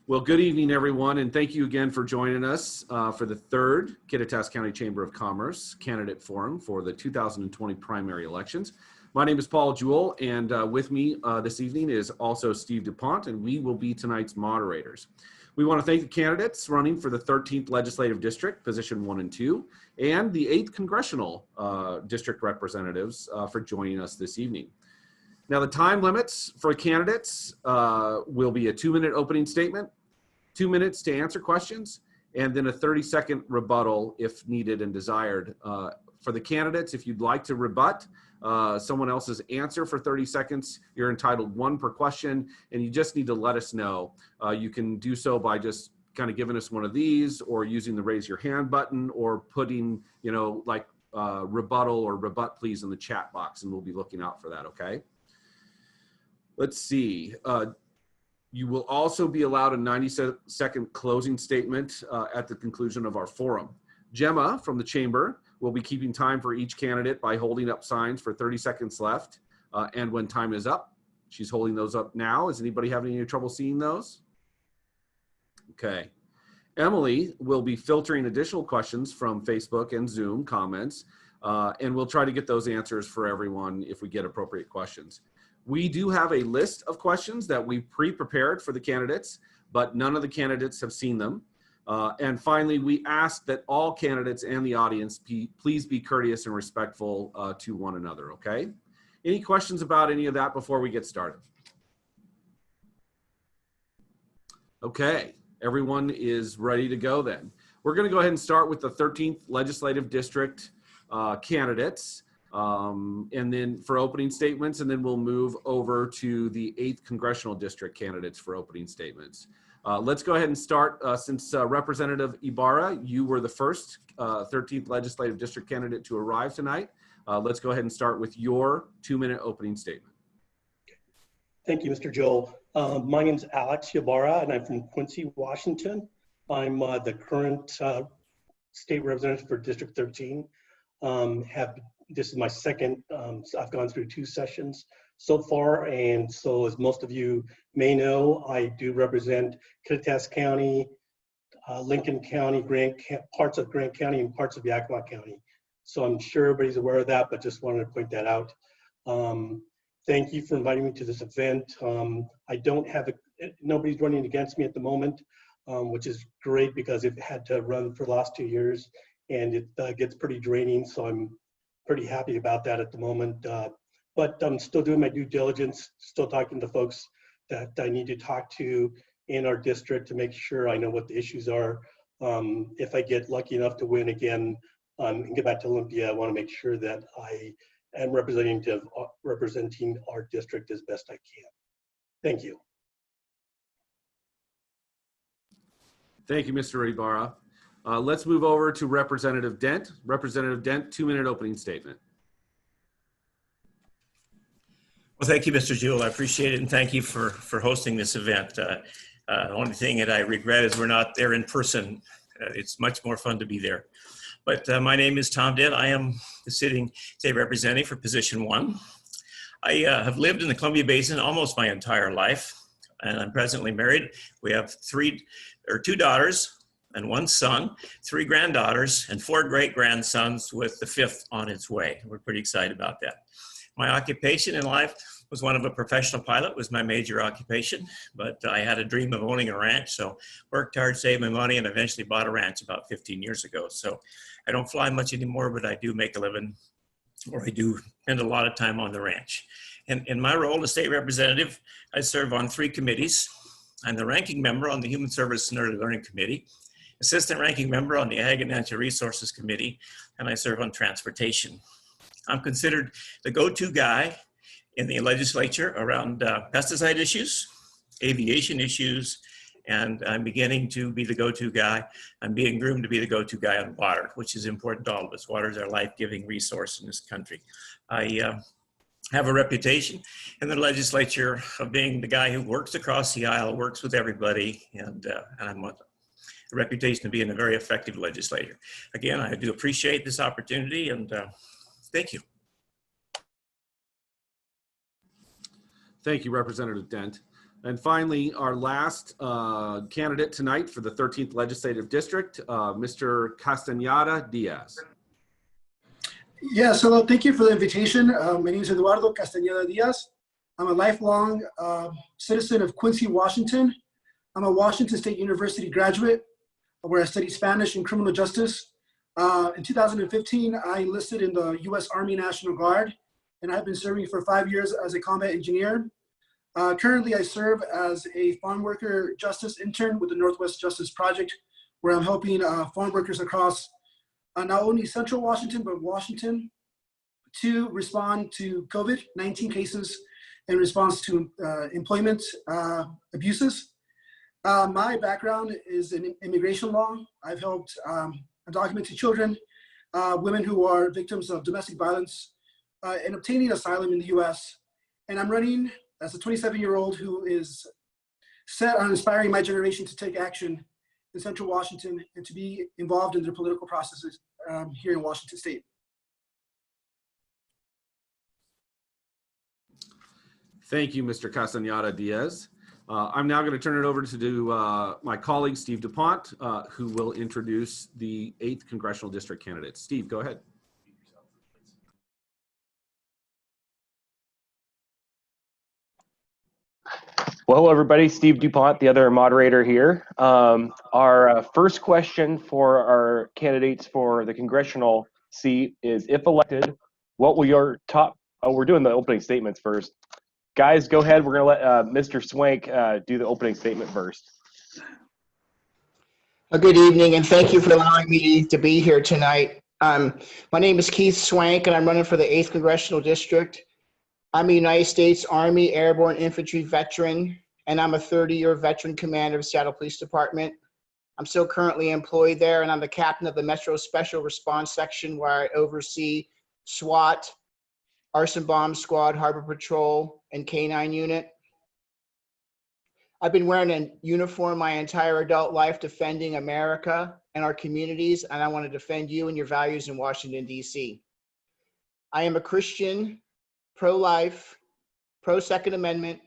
Well, good evening, everyone, and thank you again for joining us for the third Kittitas County Chamber of Commerce Candidate Forum for the 2020 primary elections. My name is Paul Jewell, and with me this evening is also Steve DuPont, and we will be tonight's moderators. We want to thank the candidates running for the 13th Legislative District, position 1 and 2, and the 8th Congressional District representatives for joining us this evening. Now, the time limits for candidates will be a 2-minute opening statement, 2 minutes to answer questions, and then a 30-second rebuttal if needed and desired. For the candidates, if you'd like to rebut someone else's answer for 30 seconds, you're entitled 1 per question, and you just need to let us know. You can do so by just kind of giving us one of these, or using the raise your hand button, or putting, like rebuttal or rebut please in the chat box, and we'll be looking out for that, okay? Let's see. You will also be allowed a 90-second closing statement at the conclusion of our forum. Gemma from the Chamber will be keeping time for each candidate by holding up signs for 30 seconds left. And when time is up, she's holding those up now. Is anybody having any trouble seeing those? Okay. Emily will be filtering additional questions from Facebook and Zoom comments, and we'll try to get those answers for everyone if we get appropriate questions. We do have a list of questions that we pre-prepared for the candidates, but none of the candidates have seen them. And finally, we ask that all candidates and the audience please be courteous and respectful to one another, okay? Any questions about any of that before we get started? Okay, everyone is ready to go then. We're gonna go ahead and start with the 13th Legislative District candidates. And then for opening statements, and then we'll move over to the 8th Congressional District candidates for opening statements. Let's go ahead and start, since Representative Ibarra, you were the first 13th Legislative District candidate to arrive tonight. Let's go ahead and start with your 2-minute opening statement. Thank you, Mr. Joel. My name is Alex Ibarra, and I'm from Quincy, Washington. I'm the current state representative for District 13. This is my second, I've gone through 2 sessions so far, and so as most of you may know, I do represent Kittitas County, Lincoln County, parts of Grant County, and parts of Yakima County. So I'm sure everybody's aware of that, but just wanted to point that out. Thank you for inviting me to this event. I don't have, nobody's running against me at the moment, which is great because I've had to run for the last 2 years, and it gets pretty draining, so I'm pretty happy about that at the moment. But I'm still doing my due diligence, still talking to folks that I need to talk to in our district to make sure I know what the issues are. If I get lucky enough to win again and get back to Olympia, I want to make sure that I am representing our district as best I can. Thank you. Thank you, Mr. Ibarra. Let's move over to Representative Dent. Representative Dent, 2-minute opening statement. Well, thank you, Mr. Jewell. I appreciate it, and thank you for hosting this event. The only thing that I regret is we're not there in person. It's much more fun to be there. But my name is Tom Dent. I am the sitting state representative for position 1. I have lived in the Columbia Basin almost my entire life, and I'm presently married. We have 2 daughters and 1 son, 3 granddaughters, and 4 great-grandsons, with the 5th on its way. We're pretty excited about that. My occupation in life was one of a professional pilot, was my major occupation, but I had a dream of owning a ranch, so worked hard, saved my money, and eventually bought a ranch about 15 years ago. So I don't fly much anymore, but I do make a living, or I do spend a lot of time on the ranch. And in my role as state representative, I serve on 3 committees. I'm the ranking member on the Human Service and Early Learning Committee, assistant ranking member on the Ag and Natural Resources Committee, and I serve on transportation. I'm considered the go-to guy in the legislature around pesticide issues, aviation issues, and I'm beginning to be the go-to guy. I'm being groomed to be the go-to guy on water, which is important to all of us. Water is our life-giving resource in this country. I have a reputation in the legislature of being the guy who works across the aisle, works with everybody, and I'm a reputation of being a very effective legislator. Again, I do appreciate this opportunity, and thank you. Thank you, Representative Dent. And finally, our last candidate tonight for the 13th Legislative District, Mr. Castañeda Diaz. Yes, hello, thank you for the invitation. My name is Eduardo Castañeda Diaz. I'm a lifelong citizen of Quincy, Washington. I'm a Washington State University graduate where I studied Spanish and criminal justice. In 2015, I enlisted in the U.S. Army National Guard, and I've been serving for 5 years as a combat engineer. Currently, I serve as a farm worker justice intern with the Northwest Justice Project, where I'm helping farm workers across not only Central Washington, but Washington to respond to COVID-19 cases in response to employment abuses. My background is in immigration law. I've helped undocumented children, women who are victims of domestic violence, in obtaining asylum in the US. And I'm running as a 27-year-old who is set on inspiring my generation to take action in Central Washington and to be involved in their political processes here in Washington State. Thank you, Mr. Castañeda Diaz. I'm now going to turn it over to my colleague, Steve DuPont, who will introduce the 8th Congressional District candidate. Steve, go ahead. Well, hello, everybody. Steve DuPont, the other moderator here. Our first question for our candidates for the congressional seat is, if elected, what will your top, we're doing the opening statements first. Guys, go ahead. We're going to let Mr. Swank do the opening statement first. Good evening, and thank you for allowing me to be here tonight. My name is Keith Swank, and I'm running for the 8th Congressional District. I'm a United States Army Airborne Infantry veteran, and I'm a 30-year veteran commander of the Seattle Police Department. I'm still currently employed there, and I'm the captain of the Metro Special Response Section, where I oversee SWAT, Arson Bomb Squad, Harbor Patrol, and K-9 unit. I've been wearing a uniform my entire adult life, defending America and our communities, and I want to defend you and your values in Washington, D.C. I am a Christian, pro-life, pro-Second Amendment,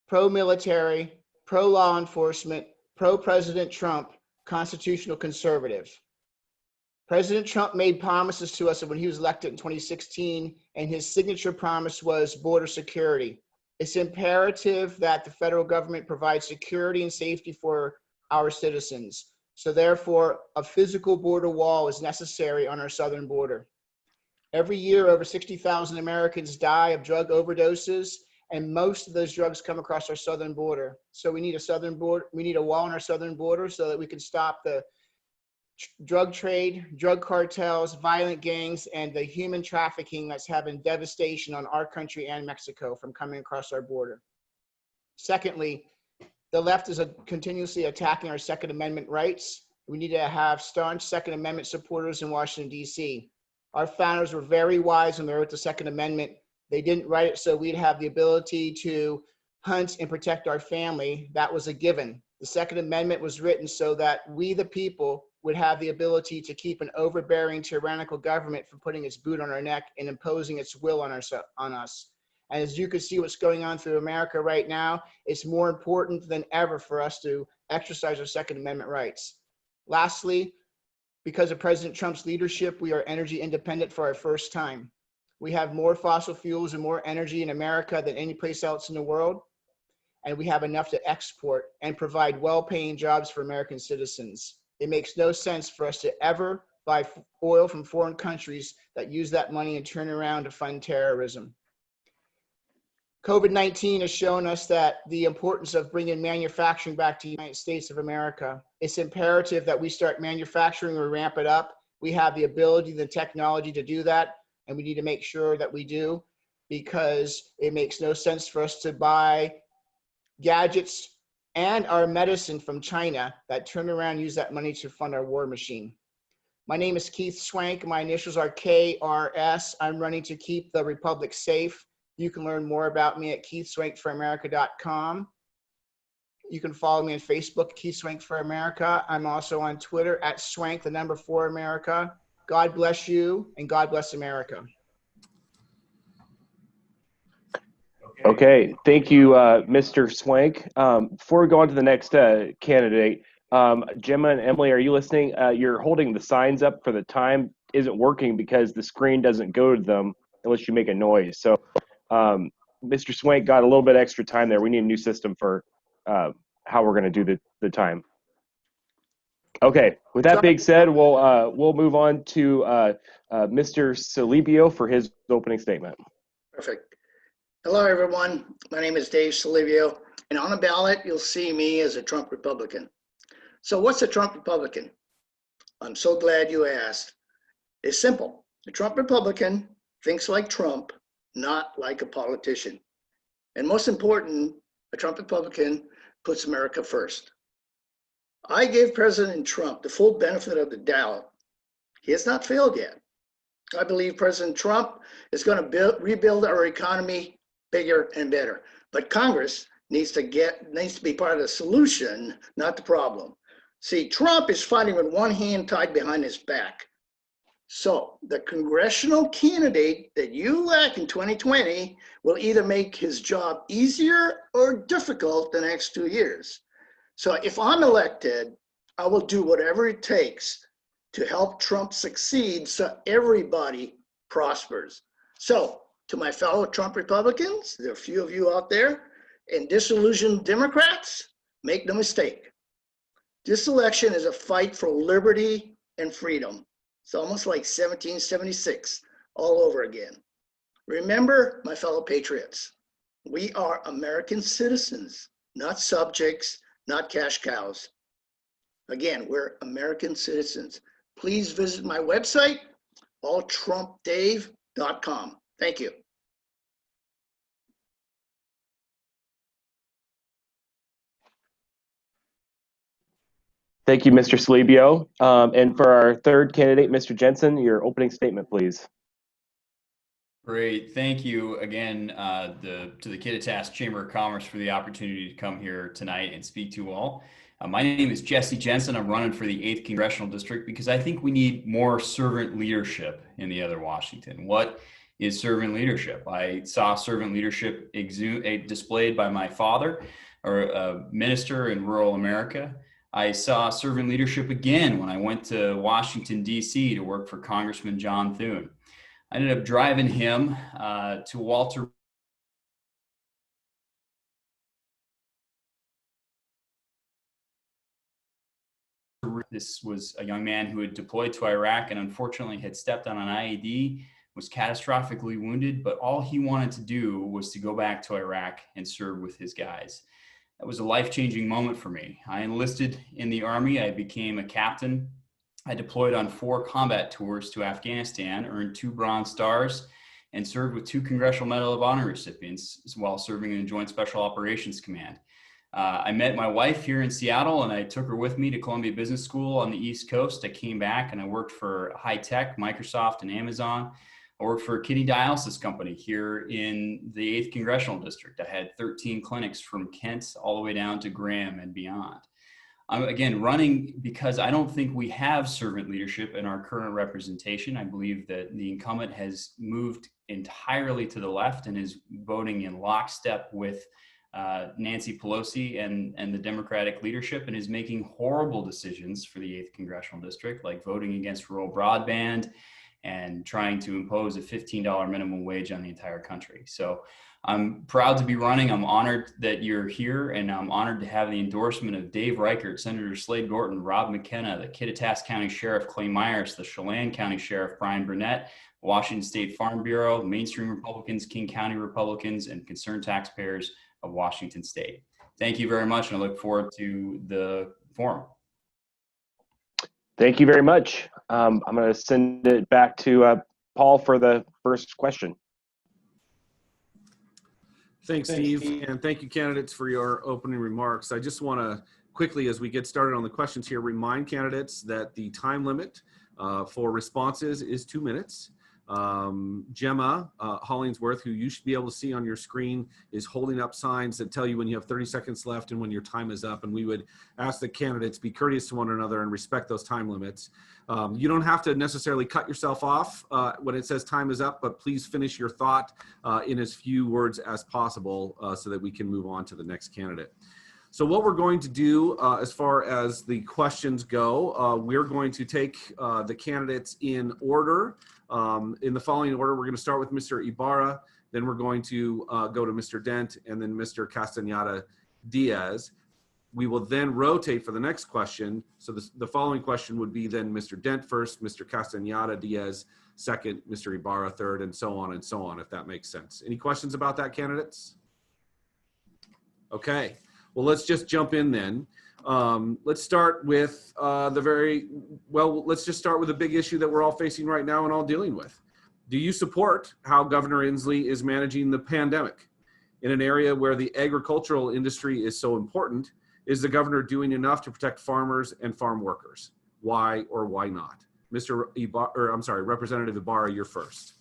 pro-military, pro-law enforcement, pro-President Trump, constitutional conservative. President Trump made promises to us when he was elected in 2016, and his signature promise was border security. It's imperative that the federal government provides security and safety for our citizens. So therefore, a physical border wall is necessary on our southern border. Every year, over 60,000 Americans die of drug overdoses, and most of those drugs come across our southern border. So we need a southern border. We need a wall on our southern border so that we can stop the drug trade, drug cartels, violent gangs, and the human trafficking that's having devastation on our country and Mexico from coming across our border. Secondly, the left is continuously attacking our Second Amendment rights. We need to have staunch Second Amendment supporters in Washington, D.C. Our founders were very wise when they wrote the Second Amendment. They didn't write it so we'd have the ability to hunt and protect our family. That was a given. The Second Amendment was written so that we, the people, would have the ability to keep an overbearing, tyrannical government from putting its boot on our neck and imposing its will on us. And as you can see what's going on through America right now, it's more important than ever for us to exercise our Second Amendment rights. Lastly, because of President Trump's leadership, we are energy independent for our first time. We have more fossil fuels and more energy in America than any place else in the world. And we have enough to export and provide well-paying jobs for American citizens. It makes no sense for us to ever buy oil from foreign countries that use that money and turn around to fund terrorism. COVID-19 has shown us that the importance of bringing manufacturing back to the United States of America. It's imperative that we start manufacturing or ramp it up. We have the ability, the technology to do that, and we need to make sure that we do, because it makes no sense for us to buy gadgets and our medicine from China that turn around and use that money to fund our war machine. My name is Keith Swank. My initials are KRS. I'm running to keep the Republic safe. You can learn more about me at keithswankforamerica.com. You can follow me on Facebook, Keith Swank for America. I'm also on Twitter at Swank, the number 4 America. God bless you, and God bless America. Okay, thank you, Mr. Swank. Before we go on to the next candidate, Gemma and Emily, are you listening? You're holding the signs up for the time isn't working because the screen doesn't go to them unless you make a noise. So Mr. Swank got a little bit extra time there. We need a new system for how we're going to do the time. Okay, with that being said, we'll move on to Mr. Salibio for his opening statement. Perfect. Hello, everyone. My name is Dave Salivio, and on the ballot, you'll see me as a Trump Republican. So what's a Trump Republican? I'm so glad you asked. It's simple. A Trump Republican thinks like Trump, not like a politician. And most important, a Trump Republican puts America first. I gave President Trump the full benefit of the doubt. He has not failed yet. I believe President Trump is going to rebuild our economy bigger and better. But Congress needs to be part of the solution, not the problem. See, Trump is fighting with one hand tied behind his back. So the congressional candidate that you elect in 2020 will either make his job easier or difficult the next 2 years. So if I'm elected, I will do whatever it takes to help Trump succeed so everybody prospers. So to my fellow Trump Republicans, there are a few of you out there, and disillusioned Democrats, make no mistake. This election is a fight for liberty and freedom. It's almost like 1776 all over again. Remember, my fellow patriots, we are American citizens, not subjects, not cash cows. Again, we're American citizens. Please visit my website, alltrumpdave.com. Thank you. Thank you, Mr. Salibio. And for our third candidate, Mr. Jensen, your opening statement, please. Great. Thank you again to the Kittitas Chamber of Commerce for the opportunity to come here tonight and speak to you all. My name is Jesse Jensen. I'm running for the 8th Congressional District because I think we need more servant leadership in the other Washington. What is servant leadership? I saw servant leadership displayed by my father, or a minister in rural America. I saw servant leadership again when I went to Washington, D.C. to work for Congressman John Thune. I ended up driving him to Walter This was a young man who had deployed to Iraq and unfortunately had stepped on an IED, was catastrophically wounded, but all he wanted to do was to go back to Iraq and serve with his guys. That was a life-changing moment for me. I enlisted in the Army. I became a captain. I deployed on 4 combat tours to Afghanistan, earned 2 Bronze Stars, and served with 2 Congressional Medal of Honor recipients while serving in the Joint Special Operations Command. I met my wife here in Seattle and I took her with me to Columbia Business School on the East Coast. I came back and I worked for high tech, Microsoft and Amazon. I worked for a kidney dialysis company here in the 8th Congressional District. I had 13 clinics from Kent all the way down to Graham and beyond. I'm again running because I don't think we have servant leadership in our current representation. I believe that the incumbent has moved entirely to the left and is voting in lockstep with Nancy Pelosi and the Democratic leadership, and is making horrible decisions for the 8th Congressional District, like voting against rural broadband and trying to impose a $15 minimum wage on the entire country. So I'm proud to be running. I'm honored that you're here, and I'm honored to have the endorsement of Dave Reichert, Senator Slade Gorton, Rob McKenna, the Kittitas County Sheriff Clay Myers, the Chelan County Sheriff Brian Burnett, Washington State Farm Bureau, mainstream Republicans, King County Republicans, and concerned taxpayers of Washington State. Thank you very much, and I look forward to the forum. Thank you very much. I'm going to send it back to Paul for the first question. Thanks, Steve. And thank you, candidates, for your opening remarks. I just want to quickly, as we get started on the questions here, remind candidates that the time limit for responses is 2 minutes. Gemma Hollingsworth, who you should be able to see on your screen, is holding up signs that tell you when you have 30 seconds left and when your time is up. And we would ask the candidates be courteous to one another and respect those time limits. You don't have to necessarily cut yourself off when it says time is up, but please finish your thought in as few words as possible so that we can move on to the next candidate. So what we're going to do as far as the questions go, we're going to take the candidates in order. In the following order, we're going to start with Mr. Ibarra, then we're going to go to Mr. Dent, and then Mr. Castañeda Diaz. We will then rotate for the next question. So the following question would be then Mr. Dent first, Mr. Castañeda Diaz second, Mr. Ibarra third, and so on, if that makes sense. Any questions about that, candidates? Okay. Well, let's just jump in then. Let's start with let's just start with a big issue that we're all facing right now and all dealing with. Do you support how Governor Inslee is managing the pandemic? In an area where the agricultural industry is so important, is the governor doing enough to protect farmers and farm workers? Why or why not? Representative Ibarra, you're first.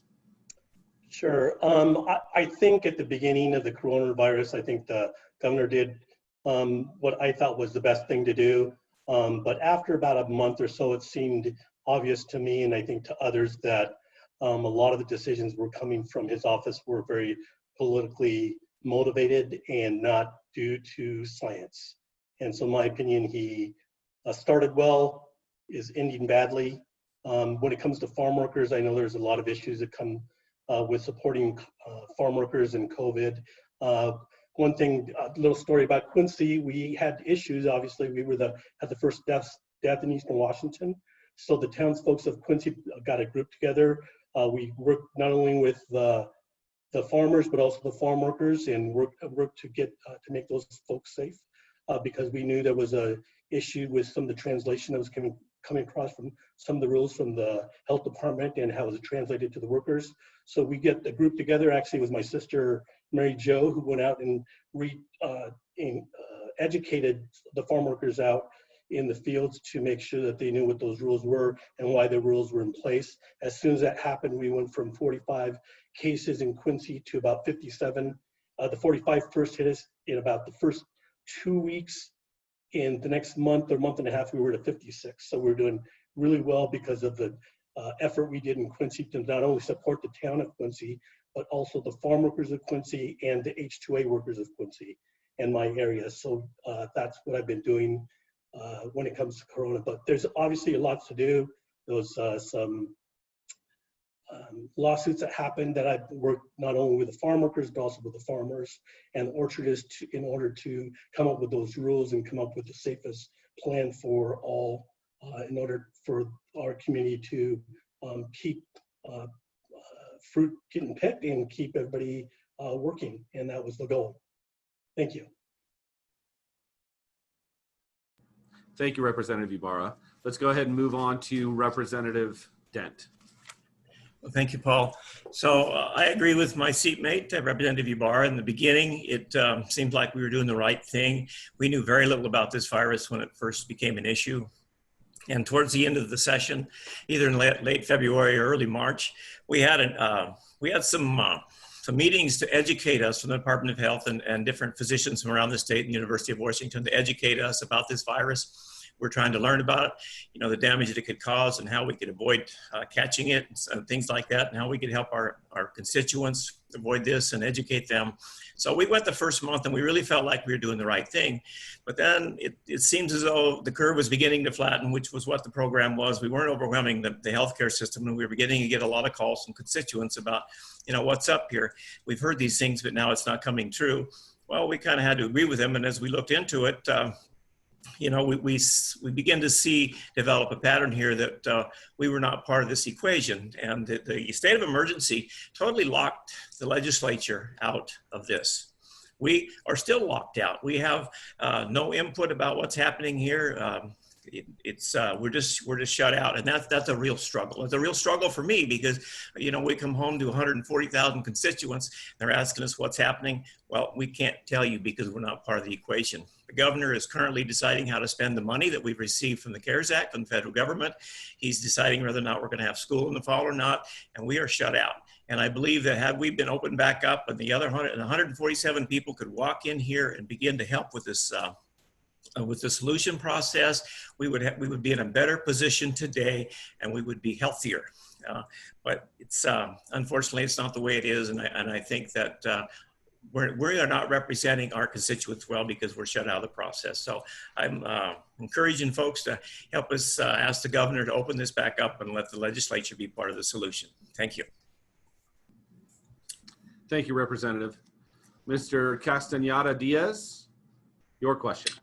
Sure. I think at the beginning of the coronavirus, I think the governor did what I thought was the best thing to do. But after about a month or so, it seemed obvious to me, and I think to others, that a lot of the decisions were coming from his office were very politically motivated and not due to science. And so in my opinion, he started well, is ending badly. When it comes to farm workers, I know there's a lot of issues that come with supporting farm workers and COVID. One thing, a little story about Quincy, we had issues. Obviously, we were had the first death in Eastern Washington. So the townsfolk of Quincy got a group together. We worked not only with the farmers, but also the farm workers, and worked to get to make those folks safe, because we knew there was a issue with some of the translation that was coming across from some of the rules from the health department and how it was translated to the workers. So we get the group together. Actually, it was my sister Mary Jo who went out and educated the farm workers out in the fields to make sure that they knew what those rules were and why the rules were in place. As soon as that happened, we went from 45 cases in Quincy to about 57. The 45 first hit us in about the first 2 weeks. In the next month or month and a half, we were to 56. So we're doing really well because of the effort we did in Quincy to not only support the town of Quincy, but also the farm workers of Quincy and the H2A workers of Quincy and my area. So that's what I've been doing when it comes to Corona. But there's obviously a lot to do. There was some lawsuits that happened that I've worked not only with the farm workers, but also with the farmers and the orchardists in order to come up with those rules and come up with the safest plan for all, in order for our community to keep fruit getting picked and keep everybody working. And that was the goal. Thank you. Thank you, Representative Ibarra. Let's go ahead and move on to Representative Dent. Well, thank you, Paul. So I agree with my seatmate, Representative Ibarra. In the beginning, it seemed like we were doing the right thing. We knew very little about this virus when it first became an issue. And towards the end of the session, either in late February or early March, we had some meetings to educate us from the Department of Health and different physicians from around the state and the University of Washington to educate us about this virus. We're trying to learn about it, the damage that it could cause and how we could avoid catching it and things like that, and how we could help our constituents avoid this and educate them. So we went the first month and we really felt like we were doing the right thing. But then it seems as though the curve was beginning to flatten, which was what the program was. We weren't overwhelming the healthcare system, and we were beginning to get a lot of calls from constituents about, what's up here. We've heard these things, but now it's not coming true. Well, we kind of had to agree with them. And as we looked into it, we begin to develop a pattern here that we were not part of this equation. And the state of emergency totally locked the legislature out of this. We are still locked out. We have no input about what's happening here. we're just shut out, and that's a real struggle. It's a real struggle for me because, you know, we come home to 140,000 constituents. They're asking us what's happening. Well, we can't tell you because we're not part of the equation. The governor is currently deciding how to spend the money that we've received from the CARES Act from the federal government. He's deciding whether or not we're going to have school in the fall or not, and we are shut out. And I believe that had we been opened back up and the other 147 people could walk in here and begin to help with this with the solution process, we would be in a better position today, and we would be healthier. But it's unfortunately it's not the way it is, and I think that we are not representing our constituents well because we're shut out of the process. So I'm encouraging folks to help us ask the governor to open this back up and let the legislature be part of the solution. Thank you. Thank you, Representative. Mr. Castañeda Diaz, your question.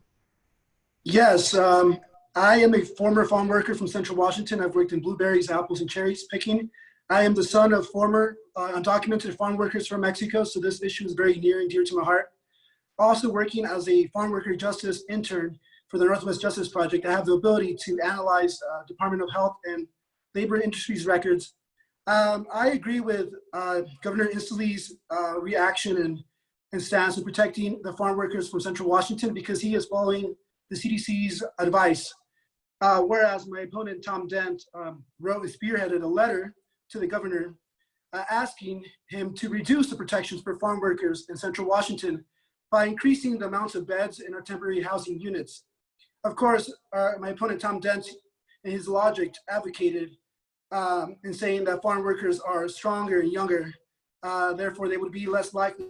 Yes, I am a former farm worker from Central Washington. I've worked in blueberries, apples, and cherries picking. I am the son of former undocumented farm workers from Mexico, so this issue is very near and dear to my heart. Also working as a farm worker justice intern for the Northwest Justice Project, I have the ability to analyze Department of Health and Labor Industries records. I agree with Governor Inslee's reaction and stance in protecting the farm workers from Central Washington because he is following the CDC's advice. Whereas my opponent, Tom Dent, wrote and spearheaded a letter to the governor asking him to reduce the protections for farm workers in Central Washington by increasing the amounts of beds in our temporary housing units. Of course, my opponent, Tom Dent, in his logic advocated in saying that farm workers are stronger and younger, therefore they would be less likely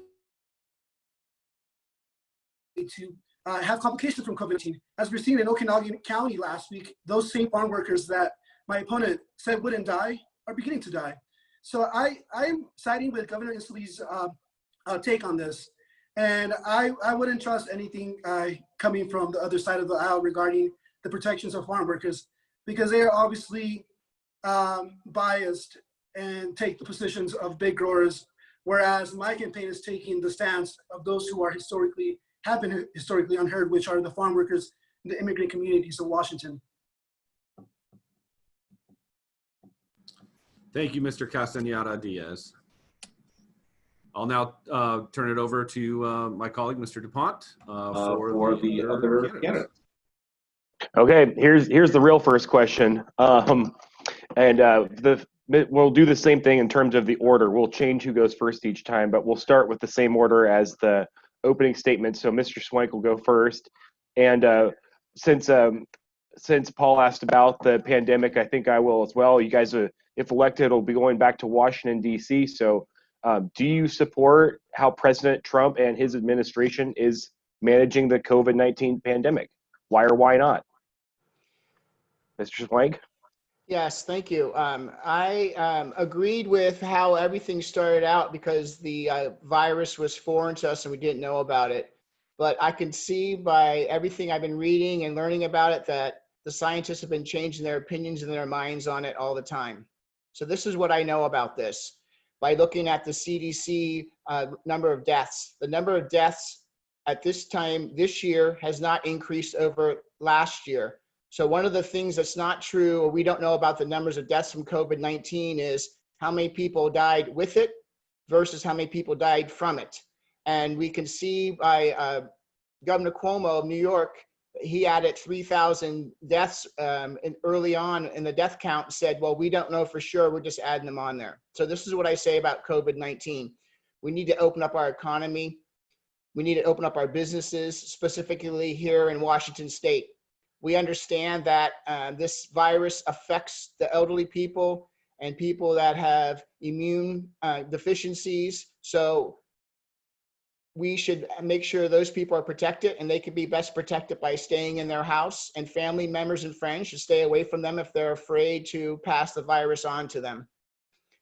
to have complications from COVID-19. As we're seeing in Okanagan County last week, those same farm workers that my opponent said wouldn't die are beginning to die. So I'm siding with Governor Inslee's take on this. And I wouldn't trust anything coming from the other side of the aisle regarding the protections of farm workers, because they are obviously biased and take the positions of big growers, whereas my campaign is taking the stance of those who have been historically unheard, which are the farm workers in the immigrant communities of Washington. Thank you, Mr. Castañeda Diaz. I'll now turn it over to my colleague, Mr. DuPont, for the other candidates. Okay, here's the real first question. We'll do the same thing in terms of the order. We'll change who goes first each time, but we'll start with the same order as the opening statement. So Mr. Swank will go first. And since Paul asked about the pandemic, I think I will as well. You guys, if elected, will be going back to Washington, D.C. So do you support how President Trump and his administration is managing the COVID-19 pandemic? Why or why not? Mr. Swank? Yes, thank you. I agreed with how everything started out because the virus was foreign to us and we didn't know about it. But I can see by everything I've been reading and learning about it that the scientists have been changing their opinions and their minds on it all the time. So this is what I know about this. By looking at the CDC number of deaths, the number of deaths at this time this year has not increased over last year. So one of the things that's not true, or we don't know about the numbers of deaths from COVID-19 is how many people died with it versus how many people died from it. And we can see by Governor Cuomo of New York, he added 3,000 deaths early on in the death count, said, well, we don't know for sure, we're just adding them on there. So this is what I say about COVID-19. We need to open up our economy. We need to open up our businesses, specifically here in Washington State. We understand that this virus affects the elderly people and people that have immune deficiencies. So we should make sure those people are protected, and they can be best protected by staying in their house, and family members and friends should stay away from them if they're afraid to pass the virus on to them.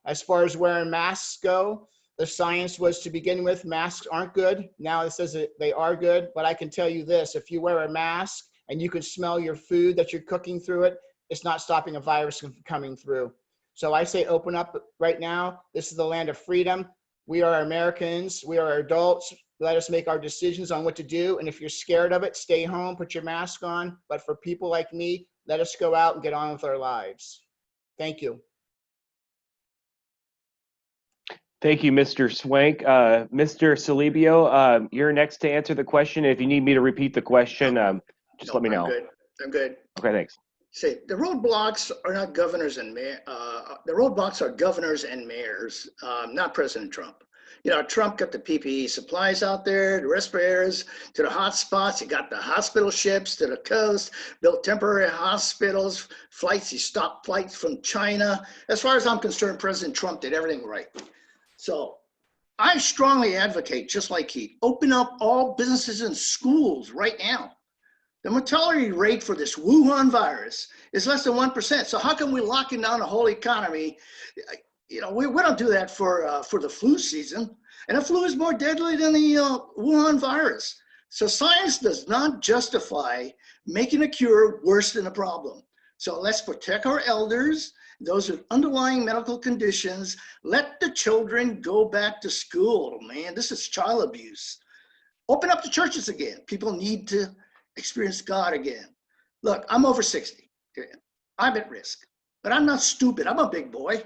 As far as wearing masks go, the science was to begin with, masks aren't good. Now it says that they are good, but I can tell you this, if you wear a mask and you can smell your food that you're cooking through it, it's not stopping a virus from coming through. So I say open up right now. This is the land of freedom. We are Americans. We are adults. Let us make our decisions on what to do. And if you're scared of it, stay home, put your mask on. But for people like me, let us go out and get on with our lives. Thank you. Thank you, Mr. Swank. Mr. Salibio, you're next to answer the question. If you need me to repeat the question, just No, let me I'm know. good. I'm good. Okay, thanks. See, the roadblocks are not governors and the roadblocks are governors and mayors, not President Trump. You know, Trump got the PPE supplies out there, the respirators to the hot spots. He got the hospital ships to the coast, built temporary hospitals, flights. He stopped flights from China. As far as I'm concerned, President Trump did everything right. So I strongly advocate, just like he, open up all businesses and schools right now. The mortality rate for this Wuhan virus is less than 1%. So how can we lock down the whole economy? You know, we don't do that for the flu season. And the flu is more deadly than the Wuhan virus. So science does not justify making a cure worse than a problem. So let's protect our elders, those with underlying medical conditions. Let the children go back to school, man. This is child abuse. Open up the churches again. People need to experience God again. Look, I'm over 60. I'm at risk, but I'm not stupid. I'm a big boy.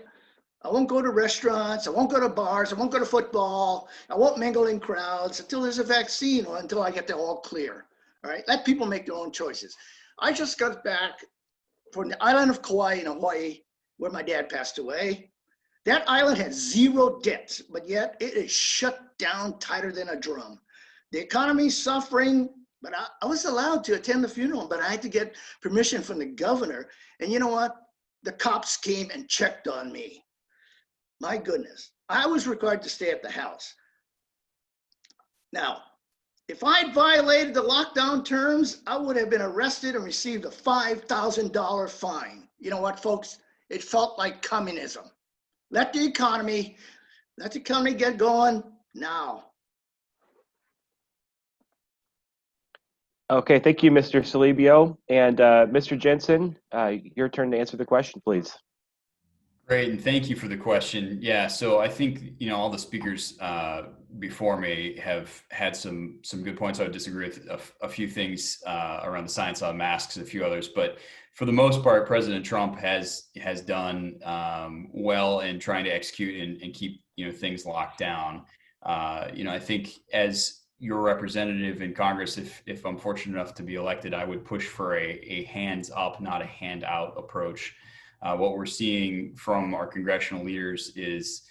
I won't go to restaurants. I won't go to bars. I won't go to football. I won't mingle in crowds until there's a vaccine or until I get the all clear. All right, let people make their own choices. I just got back from the island of Kauai in Hawaii, where my dad passed away. That island had zero debts, but yet it is shut down tighter than a drum. The economy's suffering, but I was allowed to attend the funeral, but I had to get permission from the governor. And you know what? The cops came and checked on me. My goodness, I was required to stay at the house. Now, if I'd violated the lockdown terms, I would have been arrested and received a $5,000 fine. You know what, folks? It felt like communism. Let the economy get going now. Okay, thank you, Mr. Salibio. And Mr. Jensen, your turn to answer the question, please. Great, and thank you for the question. Yeah, so I think, you know, all the speakers before me have had some good points. I would disagree with a few things around the science on masks and a few others, but for the most part, President Trump has done well in trying to execute and keep, you know, things locked down. You know, I think as your representative in Congress, if I'm fortunate enough to be elected, I would push for a hands up, not a hand out approach. What we're seeing from our congressional leaders is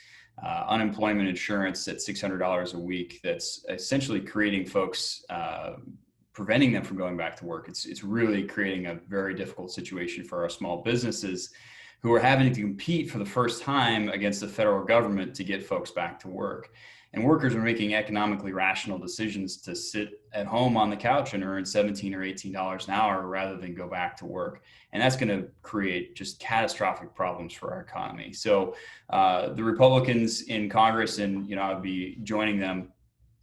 unemployment insurance at $600 a week. That's essentially creating folks, preventing them from going back to work. It's really creating a very difficult situation for our small businesses who are having to compete for the first time against the federal government to get folks back to work. And workers are making economically rational decisions to sit at home on the couch and earn $17 or $18 an hour rather than go back to work. And that's going to create just catastrophic problems for our economy. So the Republicans in Congress, and, you know, I'd be joining them,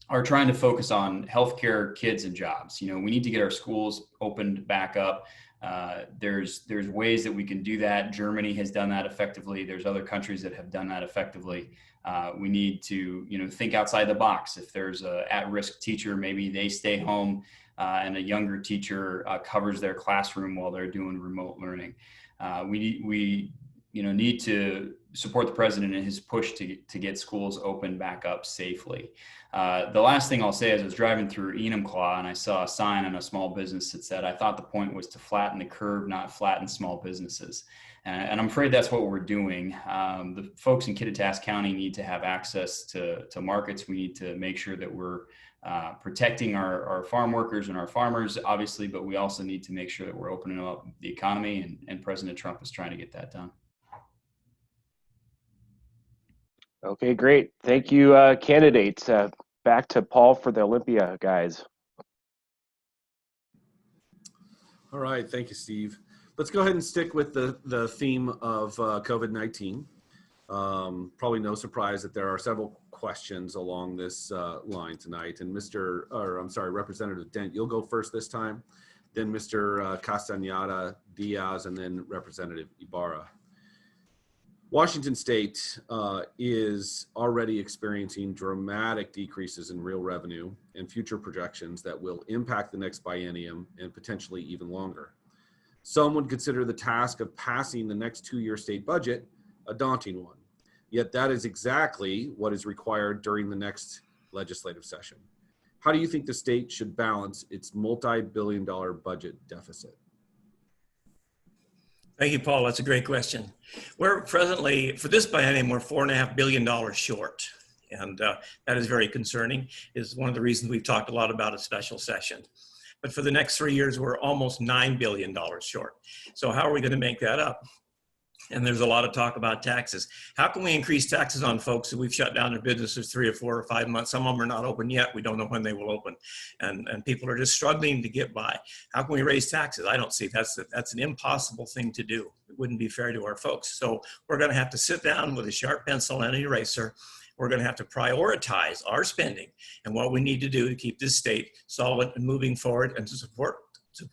are trying to focus on healthcare, kids, and jobs. You know, we need to get our schools opened back up. There's ways that we can do that. Germany has done that effectively. There's other countries that have done that effectively. We need to, you know, think outside the box. If there's a at-risk teacher, maybe they stay home and a younger teacher covers their classroom while they're doing remote learning. We need to support the president in his push to get schools open back up safely. The last thing I'll say is I was driving through Enumclaw and I saw a sign on a small business that said, I thought the point was to flatten the curve, not flatten small businesses. And I'm afraid that's what we're doing. The folks in Kittitas County need to have access to markets. We need to make sure that we're protecting our farm workers and our farmers, obviously, but we also need to make sure that we're opening up the economy, and President Trump is trying to get that done. Okay, great. Thank you, candidates. Back to Paul for the Olympia guys. All right, thank you, Steve. Let's go ahead and stick with the theme of COVID-19. Probably no surprise that there are several questions along this line tonight. And Representative Dent, you'll go first this time, then Mr. Castañeda Diaz, and then Representative Ibarra. Washington State is already experiencing dramatic decreases in real revenue and future projections that will impact the next biennium and potentially even longer. Some would consider the task of passing the next 2-year state budget a daunting one. Yet that is exactly what is required during the next legislative session. How do you think the state should balance its multi-billion-dollar budget deficit? Thank you, Paul. That's a great question. We're presently, for this biennium, we're $4.5 billion short. And that is very concerning. Is one of the reasons we've talked a lot about a special session. But for the next 3 years, we're almost $9 billion short. So how are we going to make that up? And there's a lot of talk about taxes. How can we increase taxes on folks who we've shut down their businesses 3 or 4 or 5 months? Some of them are not open yet. We don't know when they will open. And people are just struggling to get by. How can we raise taxes? I don't see that's an impossible thing to do. It wouldn't be fair to our folks. So we're going to have to sit down with a sharp pencil and an eraser. We're going to have to prioritize our spending and what we need to do to keep this state solid and moving forward and to support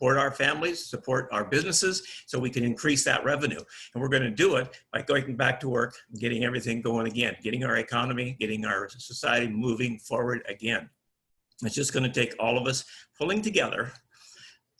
our families, support our businesses, so we can increase that revenue. And we're going to do it by going back to work and getting everything going again, getting our economy, getting our society moving forward again. It's just going to take all of us pulling together,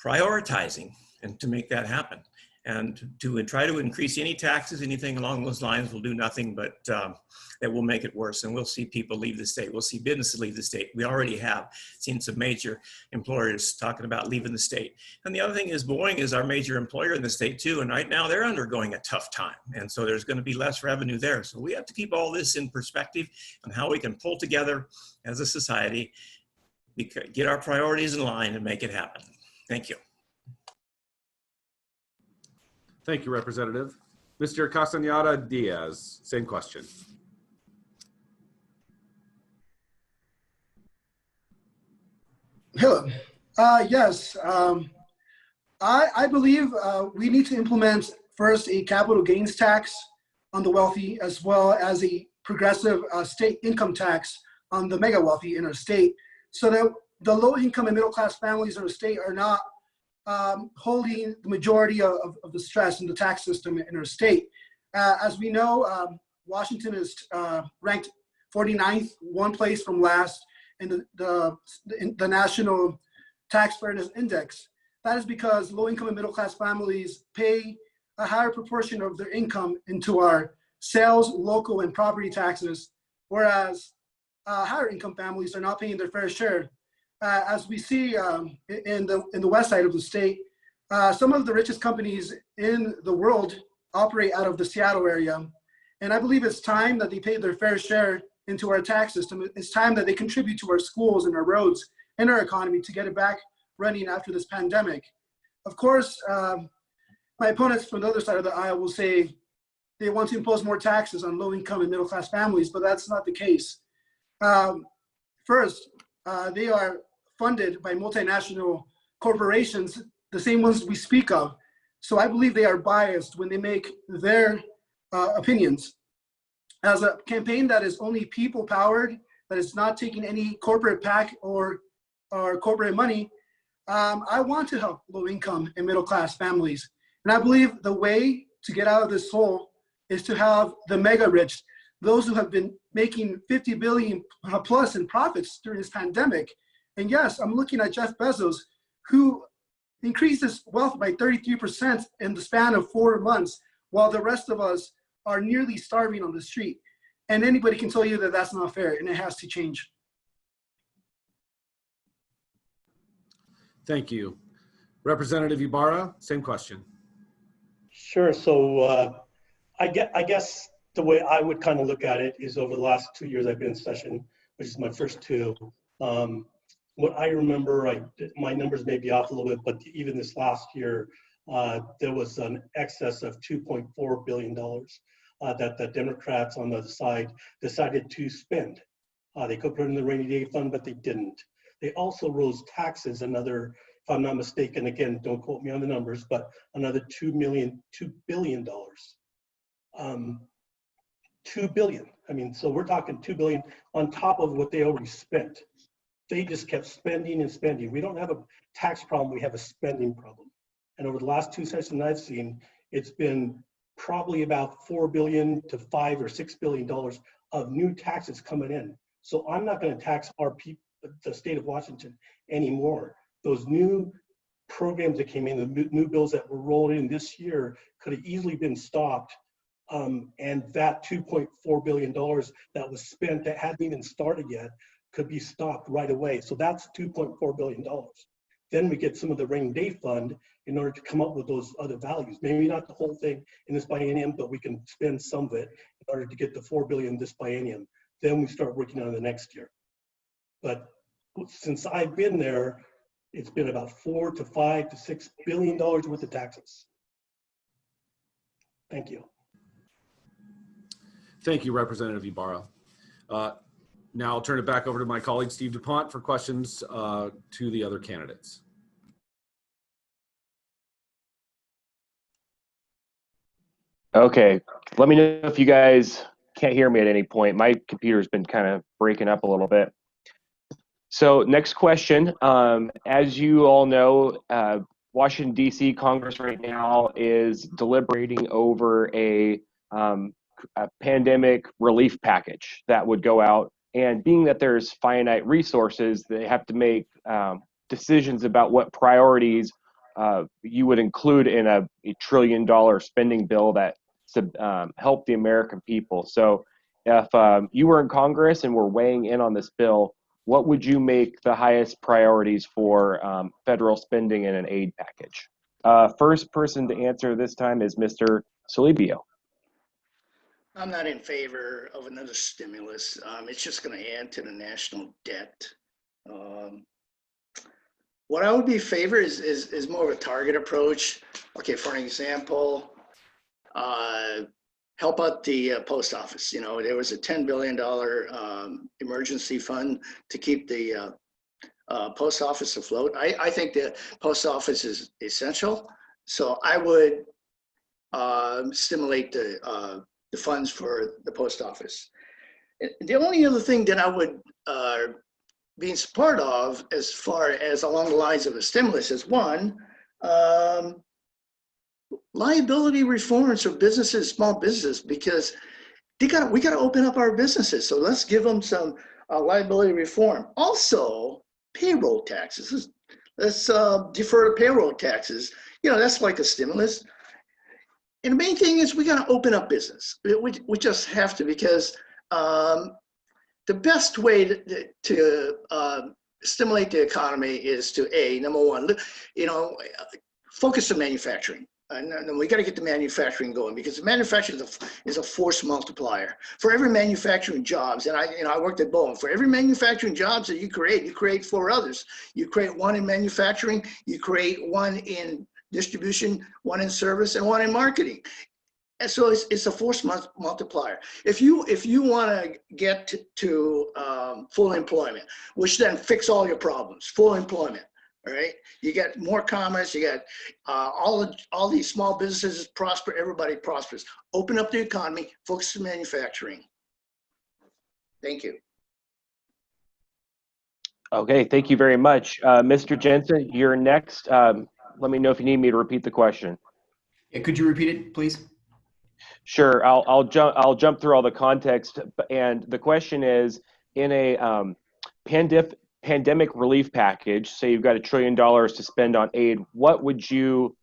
prioritizing, and to make that happen. And to try to increase any taxes, anything along those lines will do nothing but that will make it worse. And we'll see people leave the state. We'll see businesses leave the state. We already have seen some major employers talking about leaving the state. And the other thing is Boeing is our major employer in the state too. And right now they're undergoing a tough time. And so there's going to be less revenue there. So we have to keep all this in perspective on how we can pull together as a society, get our priorities in line and make it happen. Thank you. Thank you, Representative. Mr. Castañeda Diaz, same question. Hello. Yes, I believe we need to implement first a capital gains tax on the wealthy, as well as a progressive state income tax on the mega wealthy in our state, so that the low income and middle class families in our state are not holding the majority of the stress in the tax system in our state. As we know, Washington is ranked 49th, one place from last in the National Tax Fairness Index. That is because low income and middle class families pay a higher proportion of their income into our sales, local, and property taxes, whereas higher income families are not paying their fair share. As we see in the west side of the state, some of the richest companies in the world operate out of the Seattle area. And I believe it's time that they pay their fair share into our tax system. It's time that they contribute to our schools and our roads and our economy to get it back running after this pandemic. Of course, my opponents from the other side of the aisle will say they want to impose more taxes on low income and middle class families, but that's not the case. First, they are funded by multinational corporations, the same ones we speak of. So I believe they are biased when they make their opinions. As a campaign that is only people powered, that is not taking any corporate PAC or corporate money, I want to help low income and middle class families. And I believe the way to get out of this hole is to have the mega rich, those who have been making 50 billion plus in profits during this pandemic. And yes, I'm looking at Jeff Bezos, who increased his wealth by 33% in the span of 4 months, while the rest of us are nearly starving on the street. And anybody can tell you that that's not fair, and it has to change. Thank you. Representative Ibarra, same question. Sure. So I guess the way I would kind of look at it is over the last 2 years I've been in session, which is my first 2. What I remember, my numbers may be off a little bit, but even this last year, there was an excess of $2.4 billion that the Democrats on the other side decided to spend. They could put it in the rainy day fund, but they didn't. They also rose taxes another, if I'm not mistaken, again, don't quote me on the numbers, but another $2 billion. $2 billion. I mean, so we're talking $2 billion on top of what they already spent. They just kept spending and spending. We don't have a tax problem, we have a spending problem. And over the last 2 sessions I've seen, it's been probably about $4 billion to $5 or $6 billion of new taxes coming in. So I'm not going to tax our people, the state of Washington, anymore. Those new programs that came in, the new bills that were rolled in this year, could have easily been stopped. And that $2.4 billion that was spent that hadn't even started yet could be stopped right away. So that's $2.4 billion. Then we get some of the rainy day fund in order to come up with those other values. Maybe not the whole thing in this biennium, but we can spend some of it in order to get the $4 billion this biennium. Then we start working on the next year. But since I've been there, it's been about $4 to $5 to $6 billion worth of taxes. Thank you. Thank you, Representative Ibarra. Now I'll turn it back over to my colleague, Steve DuPont, for questions to the other candidates. Okay, let me know if you guys can't hear me at any point. My computer's been kind of breaking up a little bit. So next question, as you all know, Washington, D.C. Congress right now is deliberating over a pandemic relief package that would go out. And being that there's finite resources, they have to make decisions about what priorities you would include in a $1 trillion spending bill that to help the American people. So if you were in Congress and were weighing in on this bill, what would you make the highest priorities for federal spending in an aid package? First person to answer this time is Mr. Solibio. I'm not in favor of another stimulus. It's just going to add to the national debt. What I would be in favor is more of a target approach. Okay, for an example, help out the post office. You know, there was a $10 billion emergency fund to keep the post office afloat. I think the post office is essential. So I would stimulate the funds for the post office. The only other thing that I would be in support of, as far as along the lines of a stimulus, is one, liability reforms for businesses, small businesses, because we got to open up our businesses. So let's give them some liability reform. Also, payroll taxes. Let's defer the payroll taxes. You know, that's like a stimulus. And the main thing is we got to open up business. We just have to, because the best way to stimulate the economy is to, number one, you know, focus on manufacturing. And we got to get the manufacturing going, because the manufacturing is a force multiplier. For every manufacturing jobs, and I worked at Boeing, for every manufacturing jobs that you create 4 others. You create 1 in manufacturing, you create 1 in distribution, 1 in service, and 1 in marketing. And so it's a force multiplier. If you want to get to full employment, which then fix all your problems, full employment, all right? You get more commerce, you get all these small businesses prosper, everybody prospers. Open up the economy, focus on manufacturing. Thank you. Okay, thank you very much. Mr. Jensen, you're next. Let me know if you need me to repeat the question. Yeah, could you repeat it, please? Sure, I'll jump through all the context. And the question is, in a pandemic relief package, say you've got $1 trillion to spend on aid, what would you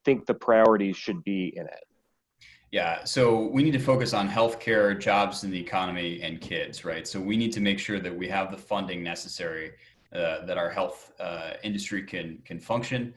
think the priorities should be in it? Yeah, so we need to focus on healthcare, jobs in the economy, and kids, right? So we need to make sure that we have the funding necessary that our health industry can function.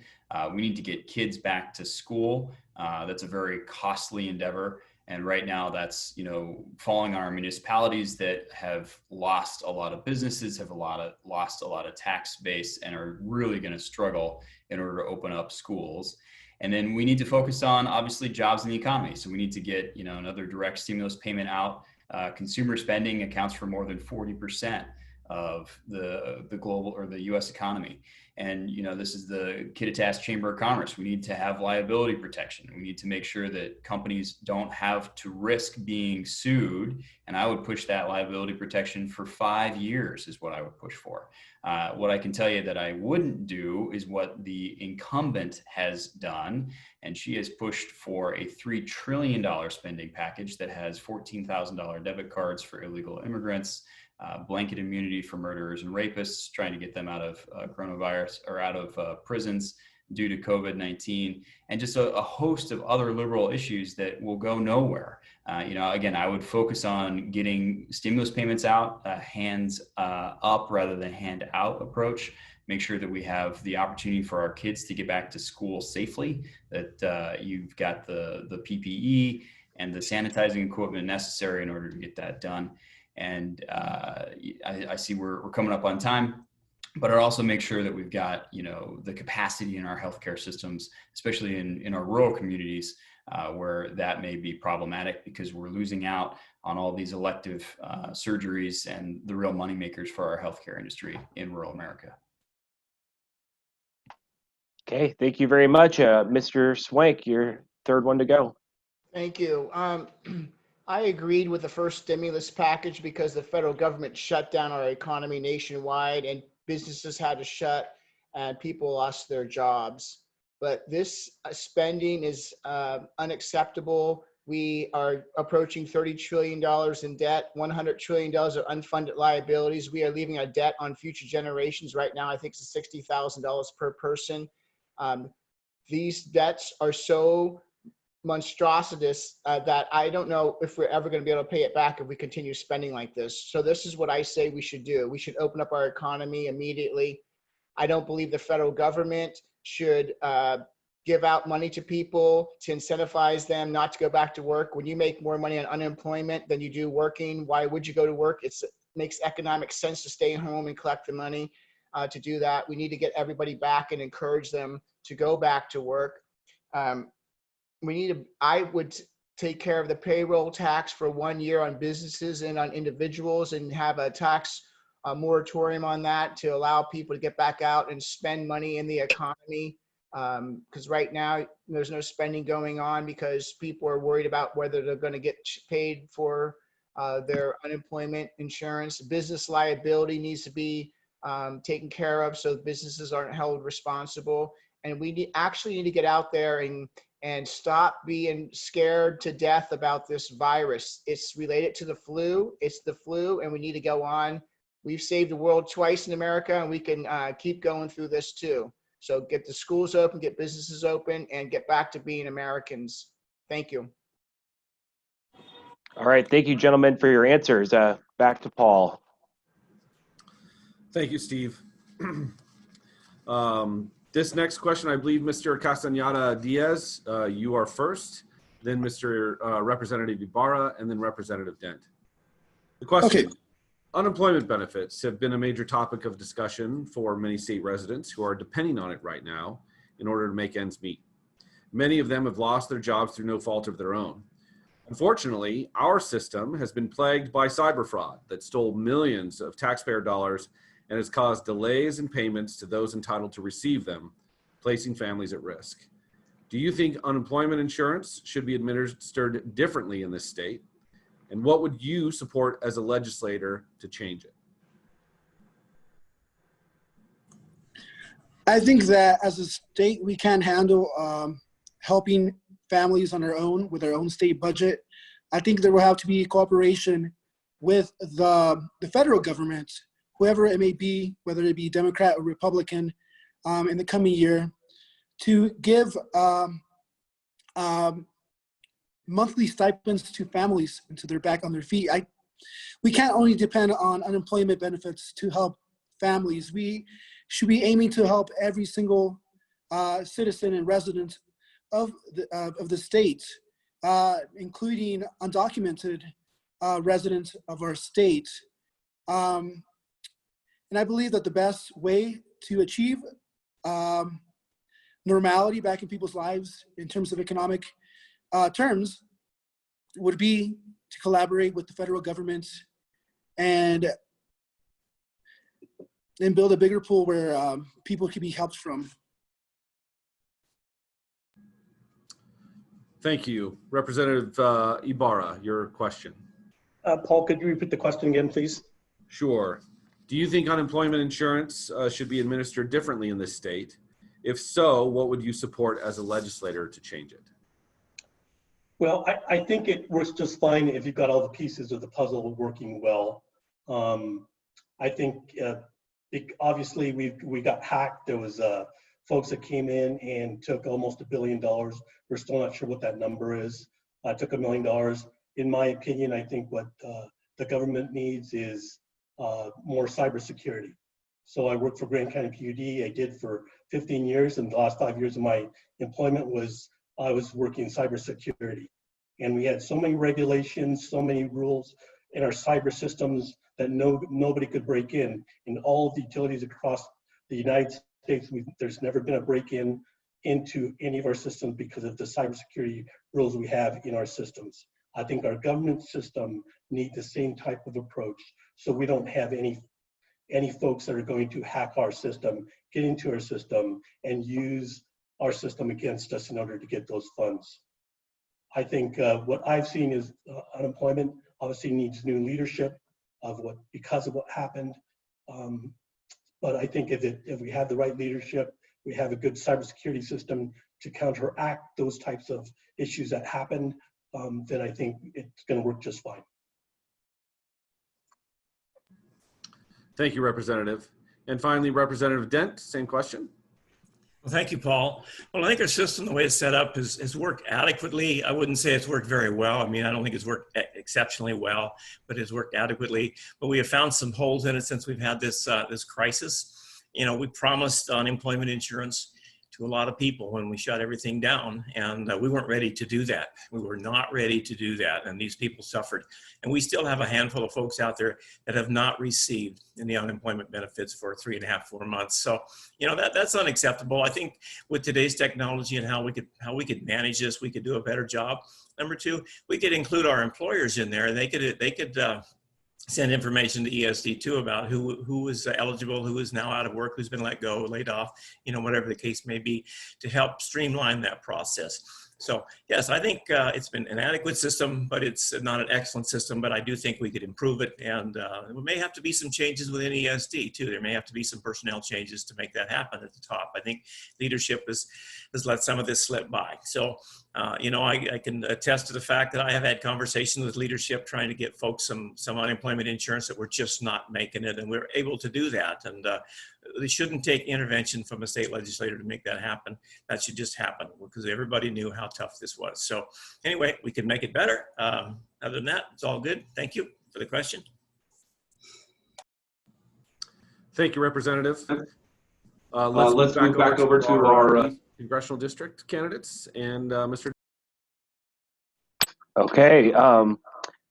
We need to get kids back to school. That's a very costly endeavor. And right now that's, you know, falling on our municipalities that have lost a lot of businesses, have lost a lot of tax base, and are really going to struggle in order to open up schools. And then we need to focus on, obviously, jobs in the economy. So we need to get, you know, another direct stimulus payment out. Consumer spending accounts for more than 40% of the global or the U.S. economy. And, you know, this is the Kittitas Chamber of Commerce. We need to have liability protection. We need to make sure that companies don't have to risk being sued. And I would push that liability protection for 5 years is what I would push for. What I can tell you that I wouldn't do is what the incumbent has done. And she has pushed for a $3 trillion spending package that has $14,000 debit cards for illegal immigrants, blanket immunity for murderers and rapists, trying to get them out of coronavirus or out of prisons due to COVID-19, and just a host of other liberal issues that will go nowhere. You know, again, I would focus on getting stimulus payments out, hands up rather than hand out approach. Make sure that we have the opportunity for our kids to get back to school safely, that you've got the PPE and the sanitizing equipment necessary in order to get that done. And I see we're coming up on time, but I'd also make sure that we've got, you know, the capacity in our healthcare systems, especially in our rural communities, where that may be problematic because we're losing out on all these elective surgeries and the real money makers for our healthcare industry in rural America. Okay, thank you very much. Mr. Swank, you're third one to go. Thank you. I agreed with the first stimulus package because the federal government shut down our economy nationwide and businesses had to shut and people lost their jobs. But this spending is unacceptable. We are approaching $30 trillion in debt, $100 trillion of unfunded liabilities. We are leaving a debt on future generations right now. I think it's $60,000 per person. These debts are so monstrous that I don't know if we're ever going to be able to pay it back if we continue spending like this. So this is what I say we should do. We should open up our economy immediately. I don't believe the federal government should give out money to people to incentivize them not to go back to work. When you make more money on unemployment than you do working, why would you go to work? It makes economic sense to stay home and collect the money to do that. We need to get everybody back and encourage them to go back to work. I would take care of the payroll tax for 1 year on businesses and on individuals and have a tax moratorium on that to allow people to get back out and spend money in the economy. Because right now there's no spending going on because people are worried about whether they're going to get paid for their unemployment insurance. Business liability needs to be taken care of so businesses aren't held responsible. And we actually need to get out there and stop being scared to death about this virus. It's related to the flu. It's the flu, and we need to go on. We've saved the world twice in America, and we can keep going through this too. So get the schools open, get businesses open, and get back to being Americans. Thank you. All right, thank you, gentlemen, for your answers. Back to Paul. Thank you, Steve. This next question, I believe, Mr. Castañeda Diaz, you are first, then Mr. Representative Ibarra, and then Representative Dent. The question, unemployment benefits have been a major topic of discussion for many state residents who are depending on it right now in order to make ends meet. Many of them have lost their jobs through no fault of their own. Unfortunately, our system has been plagued by cyber fraud that stole millions of taxpayer dollars and has caused delays in payments to those entitled to receive them, placing families at risk. Do you think unemployment insurance should be administered differently in this state? And what would you support as a legislator to change it? I think that as a state, we can handle helping families on our own with our own state budget. I think there will have to be cooperation with the federal government, whoever it may be, whether it be Democrat or Republican, in the coming year, to give monthly stipends to families until they're back on their feet. We can't only depend on unemployment benefits to help families. We should be aiming to help every single citizen and resident of the state, including undocumented residents of our state. And I believe that the best way to achieve normality back in people's lives in terms of economic terms would be to collaborate with the federal government and and build a bigger pool where people can be helped from. Thank you. Representative Ibarra, your question. Paul, could you repeat the question again, please? Sure. Do you think unemployment insurance should be administered differently in this state? If so, what would you support as a legislator to change it? Well, I think it works just fine if you've got all the pieces of the puzzle working well. I think obviously we got hacked. There was folks that came in and took almost $1 billion. We're still not sure what that number is. Took $1 million. In my opinion, I think what the government needs is more cybersecurity. So I worked for Grand County PUD. I did for 15 years, and the last 5 years of my employment I was working in cybersecurity. And we had so many regulations, so many rules in our cyber systems that nobody could break in. In all of the utilities across the United States, there's never been a break-in into any of our systems because of the cybersecurity rules we have in our systems. I think our government system needs the same type of approach, so we don't have any folks that are going to hack our system, get into our system, and use our system against us in order to get those funds. I think what I've seen is unemployment obviously needs new leadership because of what happened. But I think if we have the right leadership, we have a good cybersecurity system to counteract those types of issues that happened, then I think it's going to work just fine. Thank you, Representative. And finally, Representative Dent, same question. Well, thank you, Paul. Well, I think our system, the way it's set up, has worked adequately. I wouldn't say it's worked very well. I mean, I don't think it's worked exceptionally well, but it's worked adequately. But we have found some holes in it since we've had this this crisis. You know, we promised unemployment insurance to a lot of people when we shut everything down, and we weren't ready to do that. We were not ready to do that, and these people suffered. And we still have a handful of folks out there that have not received any unemployment benefits for 3.5, 4 months. So, you know, that's unacceptable. I think with today's technology and how we could manage this, we could do a better job. Number two, we could include our employers in there, and they could send information to ESD2 about who is eligible, who is now out of work, who's been let go, laid off, you know, whatever the case may be, to help streamline that process. So yes, I think it's been an adequate system, but it's not an excellent system, but I do think we could improve it. And there may have to be some changes within ESD too. There may have to be some personnel changes to make that happen at the top. I think leadership has let some of this slip by. So, you know, I can attest to the fact that I have had conversations with leadership trying to get folks some unemployment insurance that we're just not making it, and we're able to do that. And they shouldn't take intervention from a state legislator to make that happen. That should just happen because everybody knew how tough this was. So anyway, we can make it better. Other than that, it's all good. Thank you for the question. Thank you, Representative. Let's move back over to our congressional district candidates and Mr. Okay.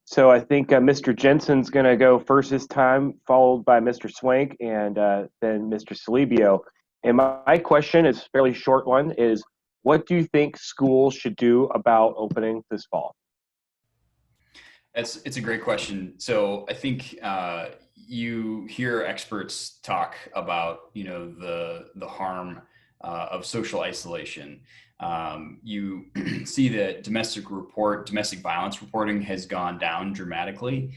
So I think Mr. Jensen's going to go first this time, followed by Mr. Swank and then Mr. Salibio. And my question is a fairly short one, is what do you think schools should do about opening this fall? It's a great question. So I think you hear experts talk about, you know, the harm of social isolation. You see that domestic violence reporting has gone down dramatically.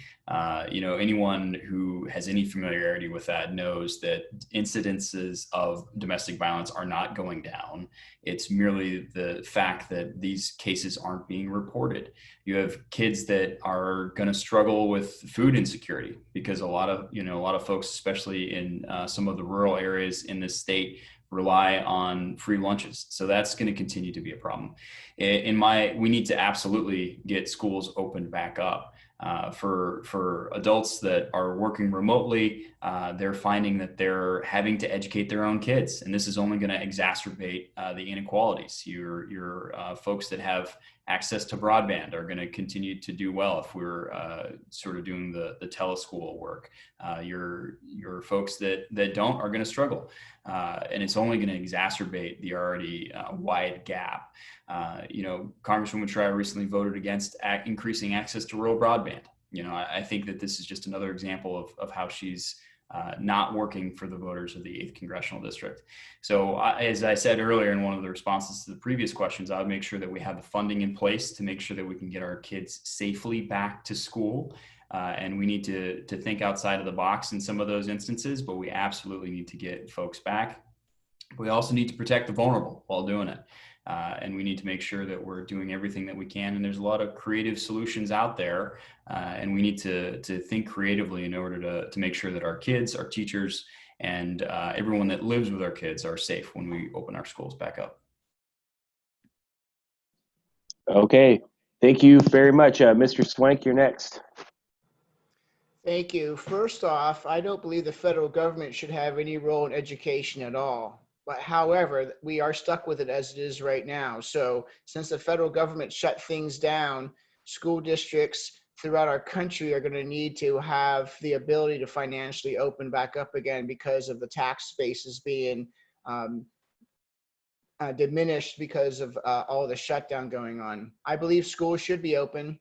You know, anyone who has any familiarity with that knows that incidences of domestic violence are not going down. It's merely the fact that these cases aren't being reported. You have kids that are going to struggle with food insecurity because a lot of folks, especially in some of the rural areas in this state, rely on free lunches. So that's going to continue to be a problem. We need to absolutely get schools opened back up. For adults that are working remotely, they're finding that they're having to educate their own kids. And this is only going to exacerbate the inequalities. Your folks that have access to broadband are going to continue to do well if we're sort of doing the teleschool work. Your folks that don't are going to struggle. And it's only going to exacerbate the already wide gap. You know, Congresswoman Schreier recently voted against increasing access to rural broadband. You know, I think that this is just another example of how she's not working for the voters of the 8th Congressional District. So as I said earlier in one of the responses to the previous questions, I would make sure that we have the funding in place to make sure that we can get our kids safely back to school. And we need to think outside of the box in some of those instances, but we absolutely need to get folks back. We also need to protect the vulnerable while doing it. And we need to make sure that we're doing everything that we can. And there's a lot of creative solutions out there. And we need to think creatively in order to make sure that our kids, our teachers, and everyone that lives with our kids are safe when we open our schools back up. Okay, thank you very much. Mr. Swank, you're next. Thank you. First off, I don't believe the federal government should have any role in education at all. But however, we are stuck with it as it is right now. So since the federal government shut things down, school districts throughout our country are going to need to have the ability to financially open back up again because of the tax bases being diminished because of all the shutdown going on. I believe schools should be open.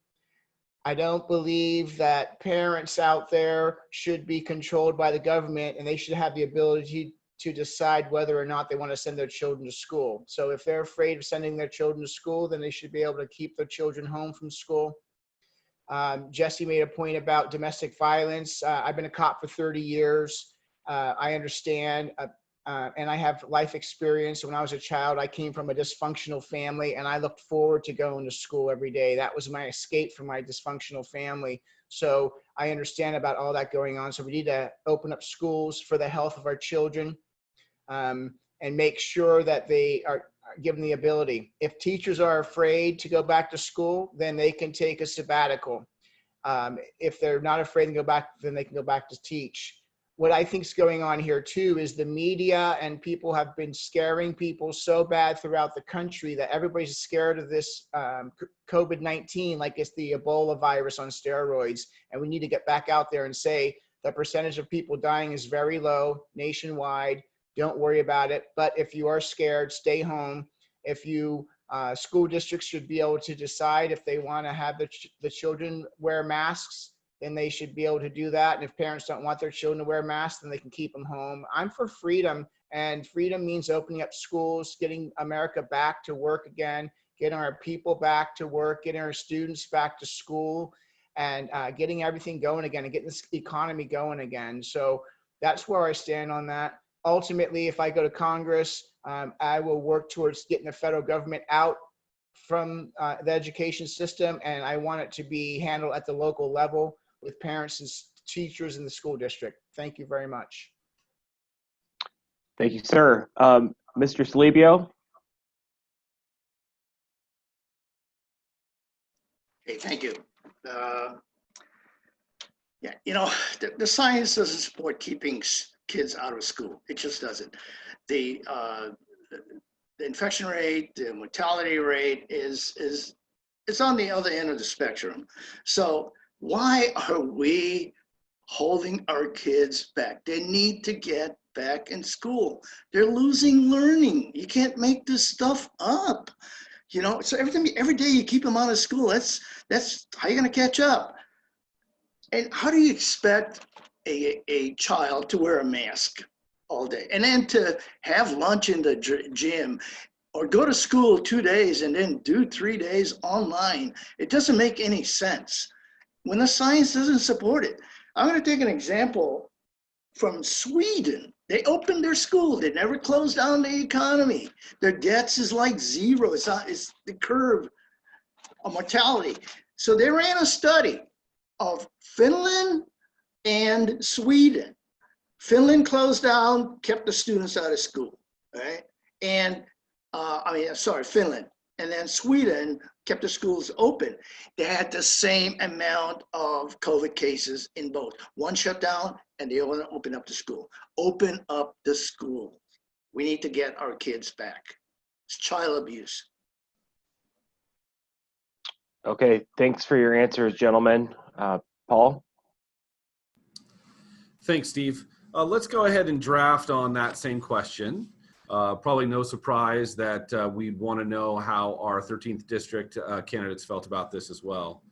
I don't believe that parents out there should be controlled by the government, and they should have the ability to decide whether or not they want to send their children to school. So if they're afraid of sending their children to school, then they should be able to keep their children home from school. Jesse made a point about domestic violence. I've been a cop for 30 years. I understand, and I have life experience. When I was a child, I came from a dysfunctional family, and I looked forward to going to school every day. That was my escape from my dysfunctional family. So I understand about all that going on. So we need to open up schools for the health of our children, and make sure that they are given the ability. If teachers are afraid to go back to school, then they can take a sabbatical. If they're not afraid to go back, then they can go back to teach. What I think is going on here too is the media and people have been scaring people so bad throughout the country that everybody's scared of this COVID-19 like it's the Ebola virus on steroids. And we need to get back out there and say the percentage of people dying is very low nationwide. Don't worry about it. But if you are scared, stay home. If you school districts should be able to decide if they want to have the children wear masks, then they should be able to do that. And if parents don't want their children to wear masks, then they can keep them home. I'm for freedom, and freedom means opening up schools, getting America back to work again, getting our people back to work, getting our students back to school, and getting everything going again and getting this economy going again. So that's where I stand on that. Ultimately, if I go to Congress, I will work towards getting the federal government out from the education system, and I want it to be handled at the local level with parents and teachers in the school district. Thank you very much. Thank you, sir. Mr. Salibio? Okay, thank you. Yeah, you know, the science doesn't support keeping kids out of school. It just doesn't. The infection rate, the mortality rate is on the other end of the spectrum. So why are we holding our kids back? They need to get back in school. They're losing learning. You can't make this stuff up. You know, so every day you keep them out of school, that's how you're gonna catch up. And how do you expect a child to wear a mask all day and then to have lunch in the gym or go to school 2 days and then do 3 days online? It doesn't make any sense when the science doesn't support it. I'm going to take an example from Sweden. They opened their school. They never closed down the economy. Their deaths is like zero. It's the curve of mortality. So they ran a study of Finland and Sweden. Finland closed down, kept the students out of school, right? And Finland. And then Sweden kept the schools open. They had the same amount of COVID cases in both. One shut down and the other opened up the school. Open up the school. We need to get our kids back. It's child abuse. Okay, thanks for your answers, gentlemen. Paul? Thanks, Steve. Let's go ahead and draft on that same question. Probably no surprise that we'd want to know how our 13th district candidates felt about this as well.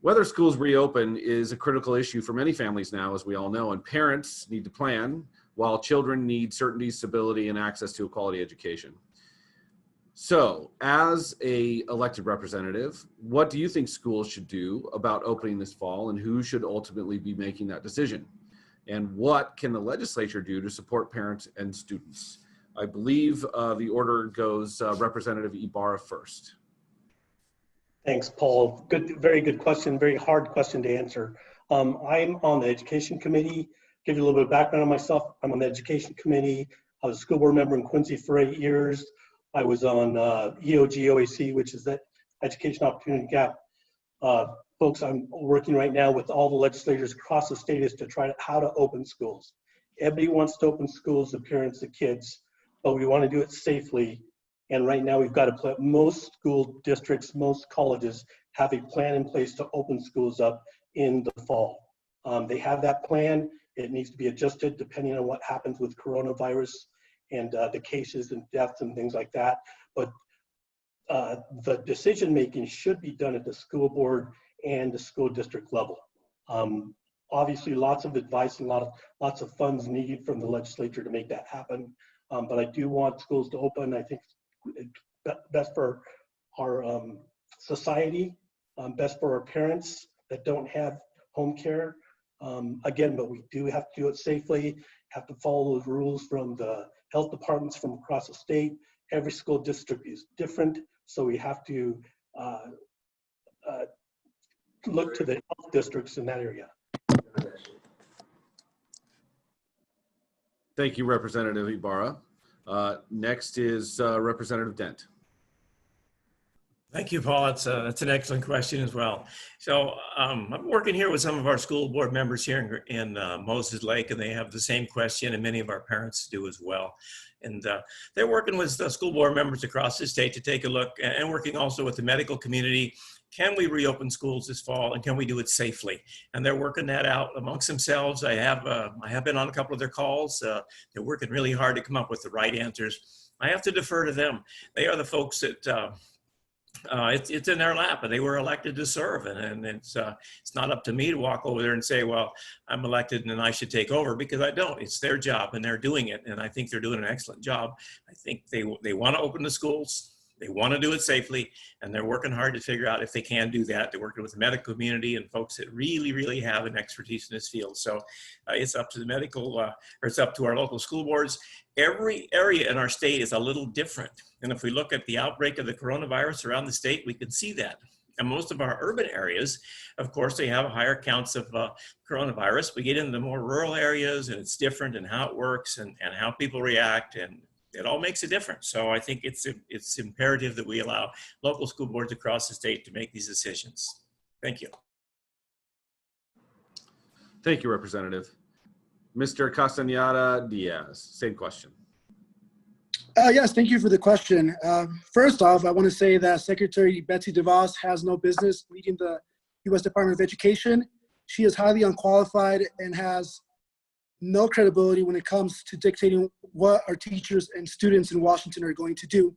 Whether schools reopen is a critical issue for many families now, as we all know, and parents need to plan while children need certainty, stability, and access to a quality education. So, as a elected representative, what do you think schools should do about opening this fall, and who should ultimately be making that decision? And what can the legislature do to support parents and students? I believe the order goes Representative Ibarra first. Thanks, Paul. Good, very good question. Very hard question to answer. I'm on the education committee. Give you a little bit of background on myself. I'm on the education committee. I was a school board member in Quincy for 8 years. I was on EOG OAC, which is that Education Opportunity Gap. Folks, I'm working right now with all the legislators across the state as to try how to open schools. Everybody wants to open schools, the parents, the kids, but we want to do it safely. And right now we've got to put most school districts, most colleges have a plan in place to open schools up in the fall. They have that plan. It needs to be adjusted depending on what happens with coronavirus and the cases and deaths and things like that. But the decision making should be done at the school board and the school district level. Obviously, lots of advice and lots of funds needed from the legislature to make that happen. But I do want schools to open. I think it's best for our society, best for our parents that don't have home care. Again, but we do have to do it safely, have to follow those rules from the health departments from across the state. Every school district is different, so we have to look to the health districts in that area. Thank you, Representative Ibarra. Next is Representative Dent. Thank you, Paul. That's an excellent question as well. So I'm working here with some of our school board members here in Moses Lake, and they have the same question, and many of our parents do as well. And they're working with the school board members across the state to take a look, and working also with the medical community. Can we reopen schools this fall, and can we do it safely? And they're working that out amongst themselves. I have been on a couple of their calls. They're working really hard to come up with the right answers. I have to defer to them. They are the folks that it's in their lap, and they were elected to serve, and it's not up to me to walk over there and say, well, I'm elected and then I should take over, because I don't. It's their job, and they're doing it, and I think they're doing an excellent job. I think they want to open the schools. They want to do it safely, and they're working hard to figure out if they can do that. They're working with the medical community and folks that really, really have an expertise in this field. So it's up to the medical, or it's up to our local school boards. Every area in our state is a little different. And if we look at the outbreak of the coronavirus around the state, we can see that. And most of our urban areas, of course, they have higher counts of coronavirus. We get into the more rural areas, and it's different in how it works and how people react, and it all makes a difference. So I think it's imperative that we allow local school boards across the state to make these decisions. Thank you. Thank you, Representative. Mr. Castañeda Diaz, same question. Yes, thank you for the question. First off, I want to say that Secretary Betsy DeVos has no business leading the U.S. Department of Education. She is highly unqualified and has no credibility when it comes to dictating what our teachers and students in Washington are going to do.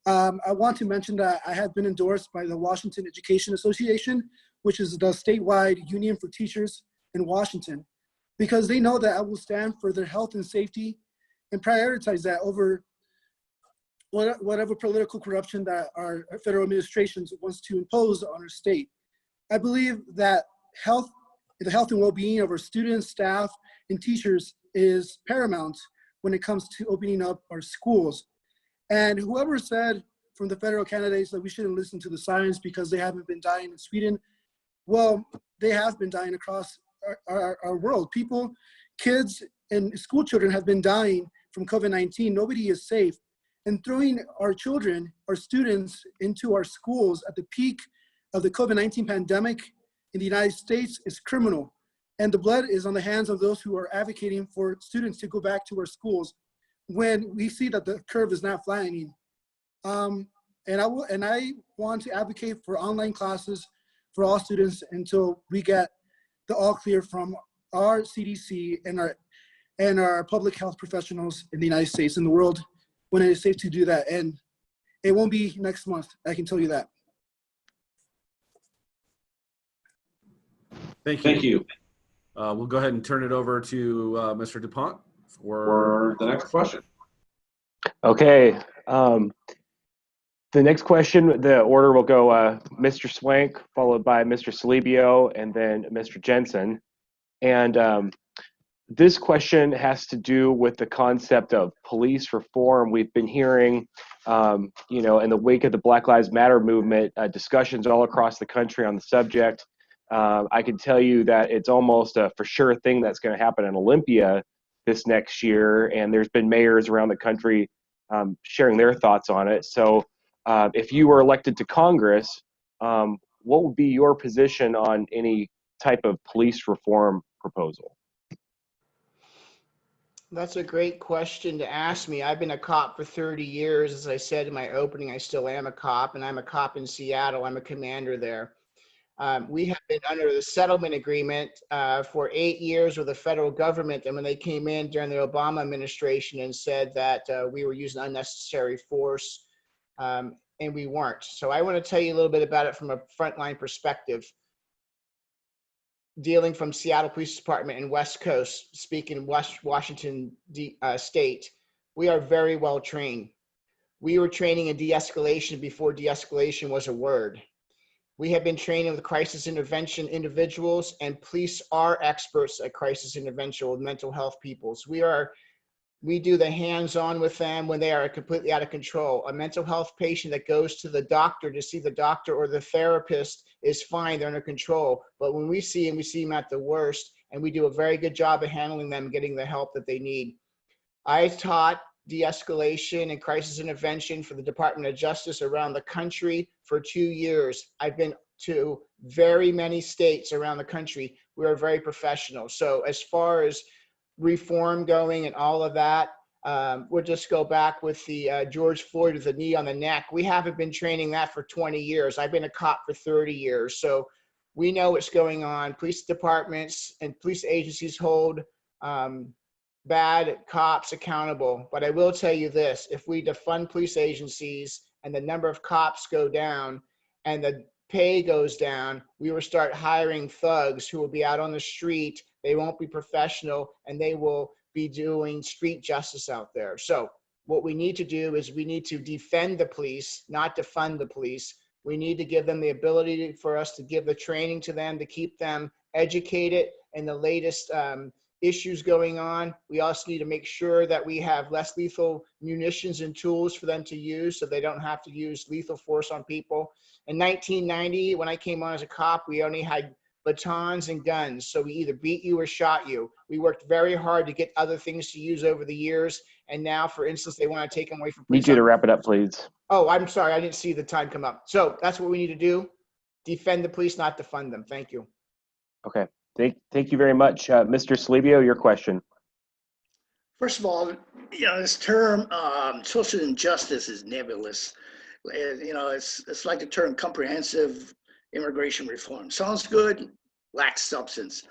I want to mention that I have been endorsed by the Washington Education Association, which is the statewide union for teachers in Washington, because they know that I will stand for their health and safety and prioritize that over whatever political corruption that our federal administrations wants to impose on our state. I believe that the health and well-being of our students, staff, and teachers is paramount when it comes to opening up our schools. And whoever said from the federal candidates that we shouldn't listen to the science because they haven't been dying in Sweden, well, they have been dying across our world. People, kids, and school children have been dying from COVID-19. Nobody is safe. And throwing our children, our students, into our schools at the peak of the COVID-19 pandemic in the United States is criminal. And the blood is on the hands of those who are advocating for students to go back to our schools when we see that the curve is not flattening. And I want to advocate for online classes for all students until we get the all clear from our CDC and our public health professionals in the United States and the world when it is safe to do that. And it won't be next month, I can tell you that. Thank you. We'll go ahead and turn it over to Mr. DuPont for the next question. Okay. The next question, the order will go Mr. Swank, followed by Mr. Salibio, and then Mr. Jensen. And this question has to do with the concept of police reform. We've been hearing, in the wake of the Black Lives Matter movement, discussions all across the country on the subject. I can tell you that it's almost a for sure thing that's going to happen in Olympia this next year. And there's been mayors around the country sharing their thoughts on it. So if you were elected to Congress, what would be your position on any type of police reform proposal? That's a great question to ask me. I've been a cop for 30 years. As I said in my opening, I still am a cop, and I'm a cop in Seattle. I'm a commander there. We have been under the settlement agreement for 8 years with the federal government. And when they came in during the Obama administration and said that we were using unnecessary force, and we weren't. So I want to tell you a little bit about it from a frontline perspective. Dealing from Seattle Police Department and West Coast, speaking West Washington State, we are very well trained. We were training in de-escalation before de-escalation was a word. We have been training with crisis intervention individuals, and police are experts at crisis intervention with mental health peoples. We do the hands-on with them when they are completely out of control. A mental health patient that goes to the doctor to see the doctor or the therapist is fine, they're under control. But when we see them at the worst, and we do a very good job of handling them, getting the help that they need. I taught de-escalation and crisis intervention for the Department of Justice around the country for 2 years. I've been to very many states around the country. We are very professional. So as far as reform going and all of that, we'll just go back with the George Floyd with the knee on the neck. We haven't been training that for 20 years. I've been a cop for 30 years. So we know what's going on. Police departments and police agencies hold bad cops accountable. But I will tell you this, if we defund police agencies and the number of cops go down and the pay goes down, we will start hiring thugs who will be out on the street. They won't be professional, and they will be doing street justice out there. So what we need to do is we need to defend the police, not defund the police. We need to give them the ability for us to give the training to them, to keep them educated in the latest issues going on. We also need to make sure that we have less lethal munitions and tools for them to use so they don't have to use lethal force on people. In 1990, when I came on as a cop, we only had batons and guns. So we either beat you or shot you. We worked very hard to get other things to use over the years. And now, for instance, they want to take them away from police. Need you to wrap it up, please. Oh, I'm sorry. I didn't see the time come up. So that's what we need to do. Defend the police, not defund them. Thank you. Okay. Thank you very much. Mr. Salibio, your question. First of all, this term social injustice is nebulous. It's like the term comprehensive immigration reform. Sounds good, lacks substance.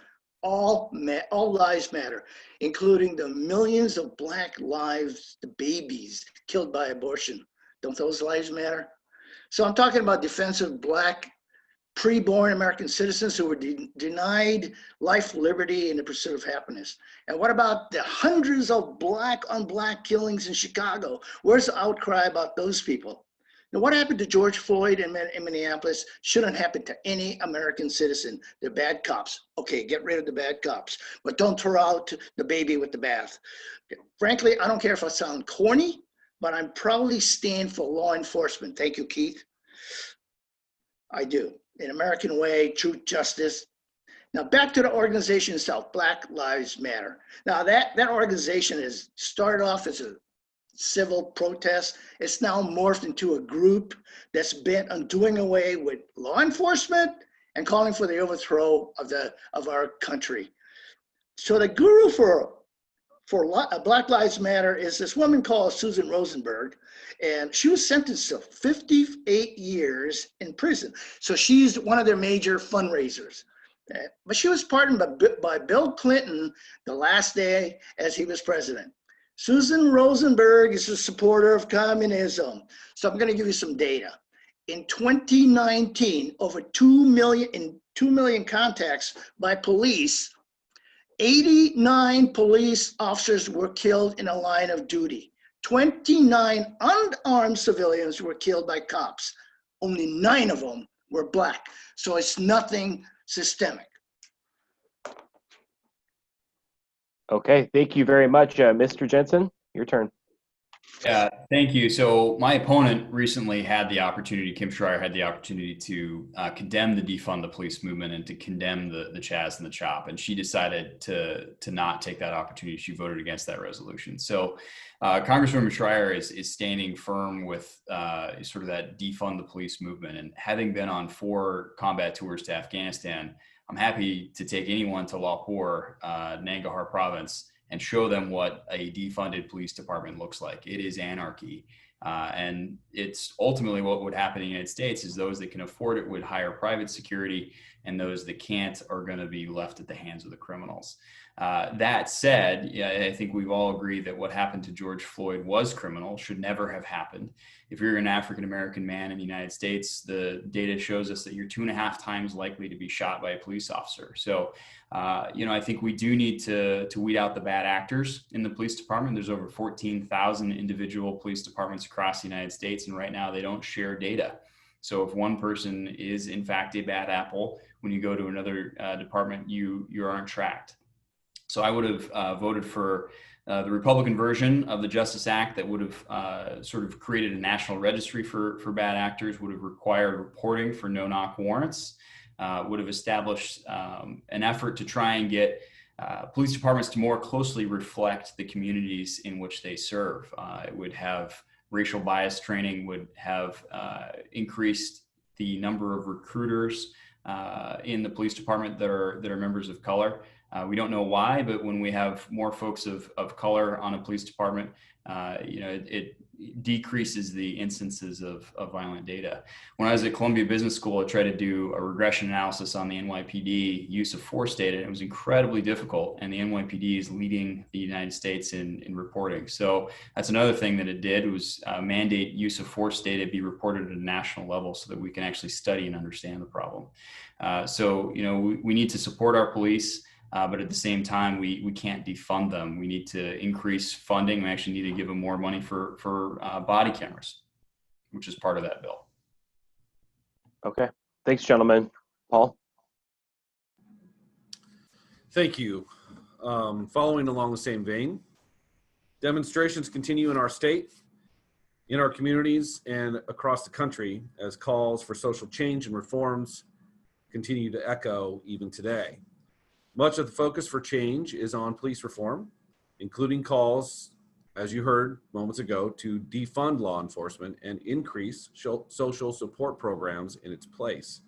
All lives matter, including the millions of Black lives, the babies killed by abortion. Don't those lives matter? So I'm talking about defense of Black pre-born American citizens who were denied life, liberty, and the pursuit of happiness. And what about the hundreds of Black on Black killings in Chicago? Where's the outcry about those people? Now, what happened to George Floyd in Minneapolis shouldn't happen to any American citizen. They're bad cops. Okay, get rid of the bad cops, but don't throw out the baby with the bath. Frankly, I don't care if I sound corny, but I'm proudly stand for law enforcement. Thank you, Keith. I do. An American way, truth, justice. Now back to the organization itself, Black Lives Matter. Now that organization has started off as a civil protest. It's now morphed into a group that's bent on doing away with law enforcement and calling for the overthrow of our country. So the guru for Black Lives Matter is this woman called Susan Rosenberg, and she was sentenced to 58 years in prison. So she's one of their major fundraisers. But she was pardoned by Bill Clinton the last day as he was president. Susan Rosenberg is a supporter of communism. So I'm going to give you some data. In 2019, over 2 million, in 2 million contacts by police, 89 police officers were killed in a line of duty. 29 unarmed civilians were killed by cops. Only 9 of them were Black. So it's nothing systemic. Okay, thank you very much. Mr. Jensen, your turn. Yeah, thank you. So my opponent recently had the opportunity, Kim Schreier had the opportunity to condemn the defund the police movement and to condemn the Chaz and the CHOP, and she decided to not take that opportunity. She voted against that resolution. So Congresswoman Schreier is standing firm with sort of that defund the police movement. And having been on 4 combat tours to Afghanistan, I'm happy to take anyone to Lahore, Nangarhar province, and show them what a defunded police department looks like. It is anarchy. And it's ultimately what would happen in the United States is those that can afford it would hire private security, and those that can't are going to be left at the hands of the criminals. That said, I think we've all agreed that what happened to George Floyd was criminal, should never have happened. If you're an African-American man in the United States, the data shows us that you're 2.5 times likely to be shot by a police officer. So, I think we do need to weed out the bad actors in the police department. There's over 14,000 individual police departments across the United States, and right now they don't share data. So if one person is in fact a bad apple, when you go to another department, you aren't tracked. So I would have voted for the Republican version of the Justice Act that would have sort of created a national registry for bad actors, would have required reporting for no-knock warrants, would have established an effort to try and get police departments to more closely reflect the communities in which they serve. It would have racial bias training, would have increased the number of recruiters in the police department that are members of color. We don't know why, but when we have more folks of color on a police department, it decreases the instances of violent data. When I was at Columbia Business School, I tried to do a regression analysis on the NYPD use of force data, and it was incredibly difficult. And the NYPD is leading the United States in reporting. So that's another thing that it did was mandate use of force data be reported at a national level so that we can actually study and understand the problem. We need to support our police. But at the same time, we can't defund them. We need to increase funding. We actually need to give them more money for body cameras, which is part of that bill. Okay, thanks, gentlemen. Paul? Thank you. Following along the same vein, demonstrations continue in our state, in our communities, and across the country as calls for social change and reforms continue to echo even today. Much of the focus for change is on police reform, including calls, as you heard moments ago, to defund law enforcement and increase social support programs in its place.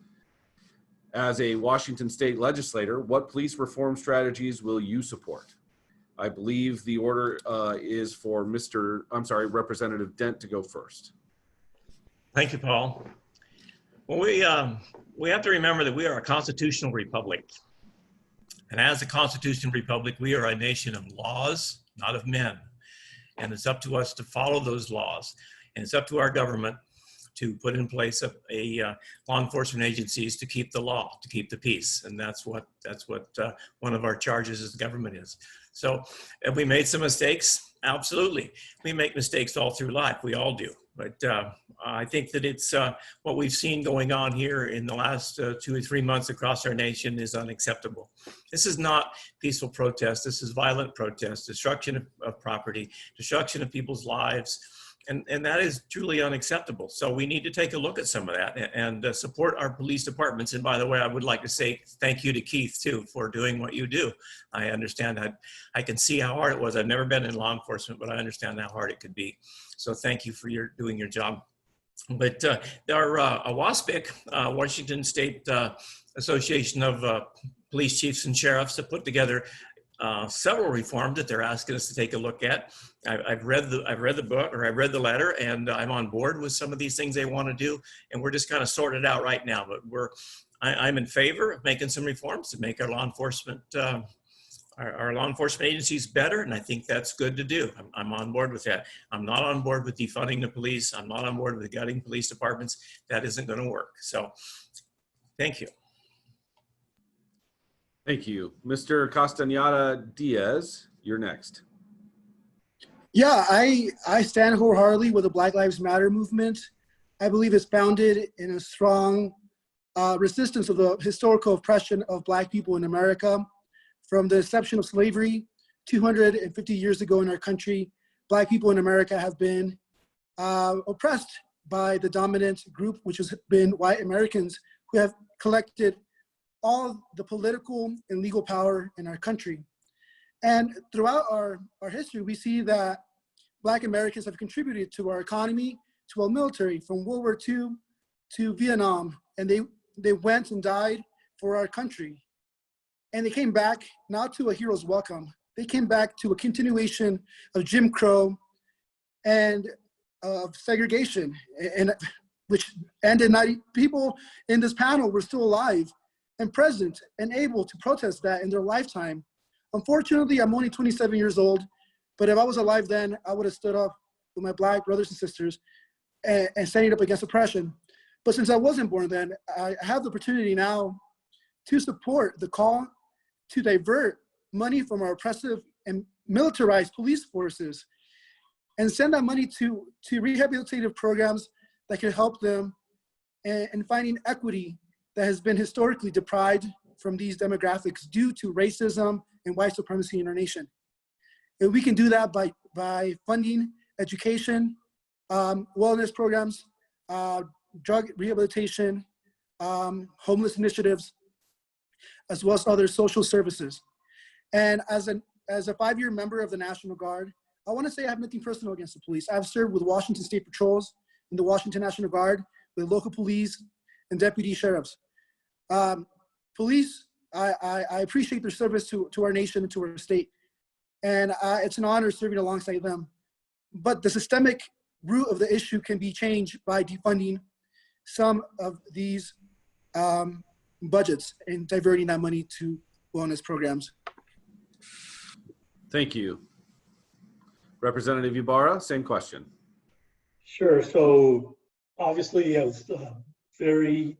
As a Washington state legislator, what police reform strategies will you support? I believe the order is for Representative Dent to go first. Thank you, Paul. Well, we have to remember that we are a constitutional republic. And as a constitutional republic, we are a nation of laws, not of men. And it's up to us to follow those laws. And it's up to our government to put in place a law enforcement agencies to keep the law, to keep the peace. And that's what one of our charges as government is. So have we made some mistakes? Absolutely. We make mistakes all through life. We all do. But I think that it's what we've seen going on here in the last 2 or 3 months across our nation is unacceptable. This is not peaceful protest. This is violent protest, destruction of property, destruction of people's lives. And that is truly unacceptable. So we need to take a look at some of that and support our police departments. And by the way, I would like to say thank you to Keith too for doing what you do. I understand that. I can see how hard it was. I've never been in law enforcement, but I understand how hard it could be. So thank you for doing your job. But our WASPIC, Washington State Association of Police Chiefs and Sheriffs, have put together several reforms that they're asking us to take a look at. I've read the book, or I've read the letter, and I'm on board with some of these things they want to do, and we're just kind of sorting it out right now. But I'm in favor of making some reforms to make our law enforcement our law enforcement agencies better, and I think that's good to do. I'm on board with that. I'm not on board with defunding the police. I'm not on board with gutting police departments. That isn't going to work. So, thank you. Thank you. Mr. Castañeda Diaz, you're next. Yeah, I stand wholeheartedly with the Black Lives Matter movement. I believe it's founded in a strong resistance of the historical oppression of Black people in America. From the inception of slavery 250 years ago in our country, Black people in America have been oppressed by the dominant group, which has been white Americans, who have collected all the political and legal power in our country. And throughout our history, we see that Black Americans have contributed to our economy, to our military, from World War II to Vietnam. And they went and died for our country. And they came back not to a hero's welcome. They came back to a continuation of Jim Crow and of segregation, and which ended 90 people in this panel were still alive and present and able to protest that in their lifetime. Unfortunately, I'm only 27 years old, but if I was alive then, I would have stood up with my Black brothers and sisters and standing up against oppression. But since I wasn't born then, I have the opportunity now to support the call to divert money from our oppressive and militarized police forces and send that money to rehabilitative programs that can help them in finding equity that has been historically deprived from these demographics due to racism and white supremacy in our nation. And we can do that by funding education, wellness programs, drug rehabilitation, homeless initiatives, as well as other social services. And as a 5-year member of the National Guard, I want to say I have nothing personal against the police. I've served with Washington State Patrols in the Washington National Guard, with local police and deputy sheriffs. Police, I appreciate their service to our nation and to our state. And it's an honor serving alongside them. But the systemic root of the issue can be changed by defunding some of these budgets and diverting that money to wellness programs. Thank you. Representative Ibarra, same question. Sure. So obviously I was very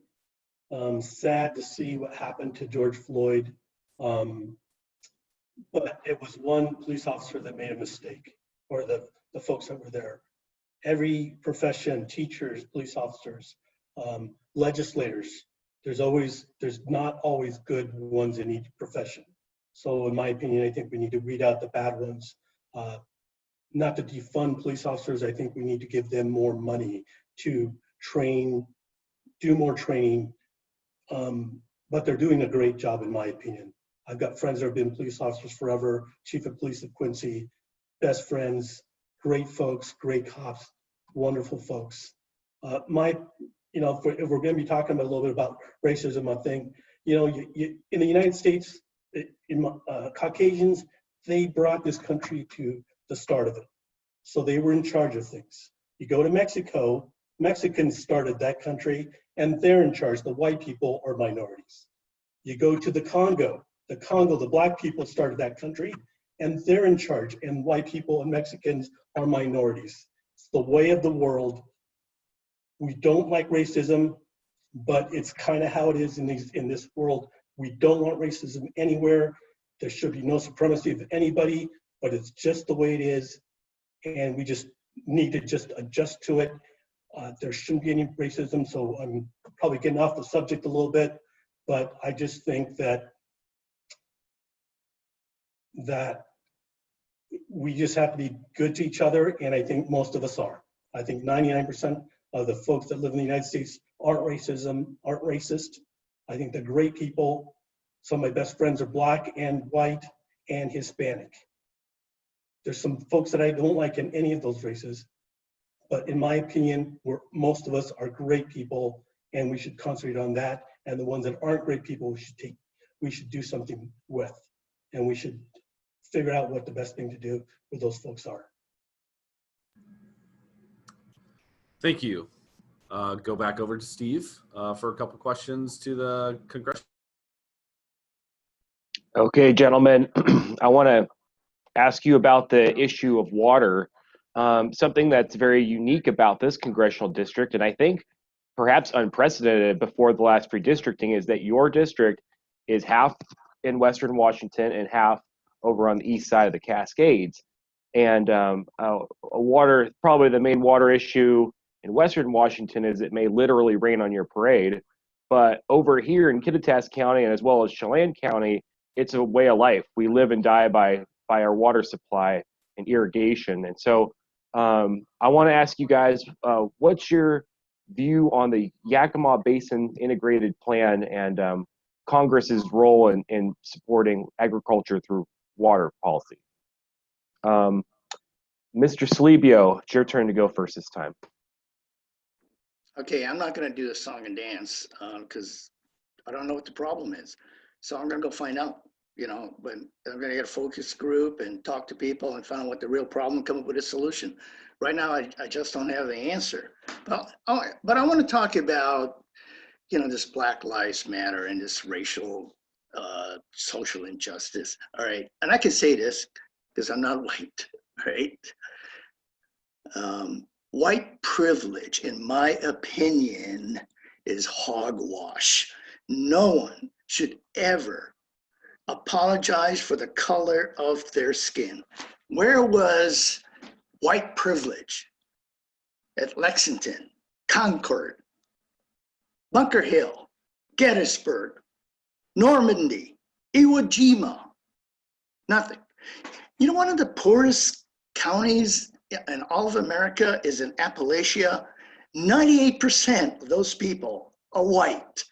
sad to see what happened to George Floyd. But it was one police officer that made a mistake, or the folks that were there. Every profession, teachers, police officers, legislators, there's not always good ones in each profession. So in my opinion, I think we need to weed out the bad ones. Not to defund police officers, I think we need to give them more money to train, do more training, but they're doing a great job in my opinion. I've got friends that have been police officers forever, chief of police of Quincy, best friends, great folks, great cops, wonderful folks. If we're going to be talking about a little bit about racism, I think, in the United States, Caucasians, they brought this country to the start of it. So they were in charge of things. You go to Mexico, Mexicans started that country and they're in charge. The white people are minorities. You go to the Congo, the black people started that country and they're in charge, and white people and Mexicans are minorities. It's the way of the world. We don't like racism, but it's kind of how it is in this world. We don't want racism anywhere. There should be no supremacy of anybody, but it's just the way it is. And we just need to just adjust to it. There shouldn't be any racism. So I'm probably getting off the subject a little bit, but I just think that we just have to be good to each other. And I think most of us are. I think 99% of the folks that live in the United States aren't racist. I think they're great people. Some of my best friends are black and white and Hispanic. There's some folks that I don't like in any of those races, but in my opinion, most of us are great people, and we should concentrate on that. And the ones that aren't great people, we should do something with, and we should figure out what the best thing to do with those folks are. Thank you. Go back over to Steve for a couple questions to the Congressional. Okay, gentlemen, I want to ask you about the issue of water. Something that's very unique about this congressional district, and I think perhaps unprecedented before the last redistricting, is that your district is half in Western Washington and half over on the east side of the Cascades. And probably the main water issue in Western Washington is it may literally rain on your parade. But over here in Kittitas County and as well as Chelan County, it's a way of life. We live and die by our water supply and irrigation. And so I want to ask you guys, what's your view on the Yakima Basin Integrated Plan and Congress's role in supporting agriculture through water policy? Mr. Celebio, it's your turn to go first this time. Okay, I'm not gonna do the song and dance because I don't know what the problem is. So I'm gonna go find out, but I'm gonna get a focus group and talk to people and find out what the real problem, come up with a solution. Right now, I just don't have the answer. But I want to talk about, this Black Lives Matter and this racial, social injustice. All right, and I can say this because I'm not white, right? White privilege, in my opinion, is hogwash. No one should ever apologize for the color of their skin. Where was white privilege at Lexington, Concord, Bunker Hill, Gettysburg, Normandy, Iwo Jima? Nothing. One of the poorest counties in all of America is in Appalachia. 98% of those people are white.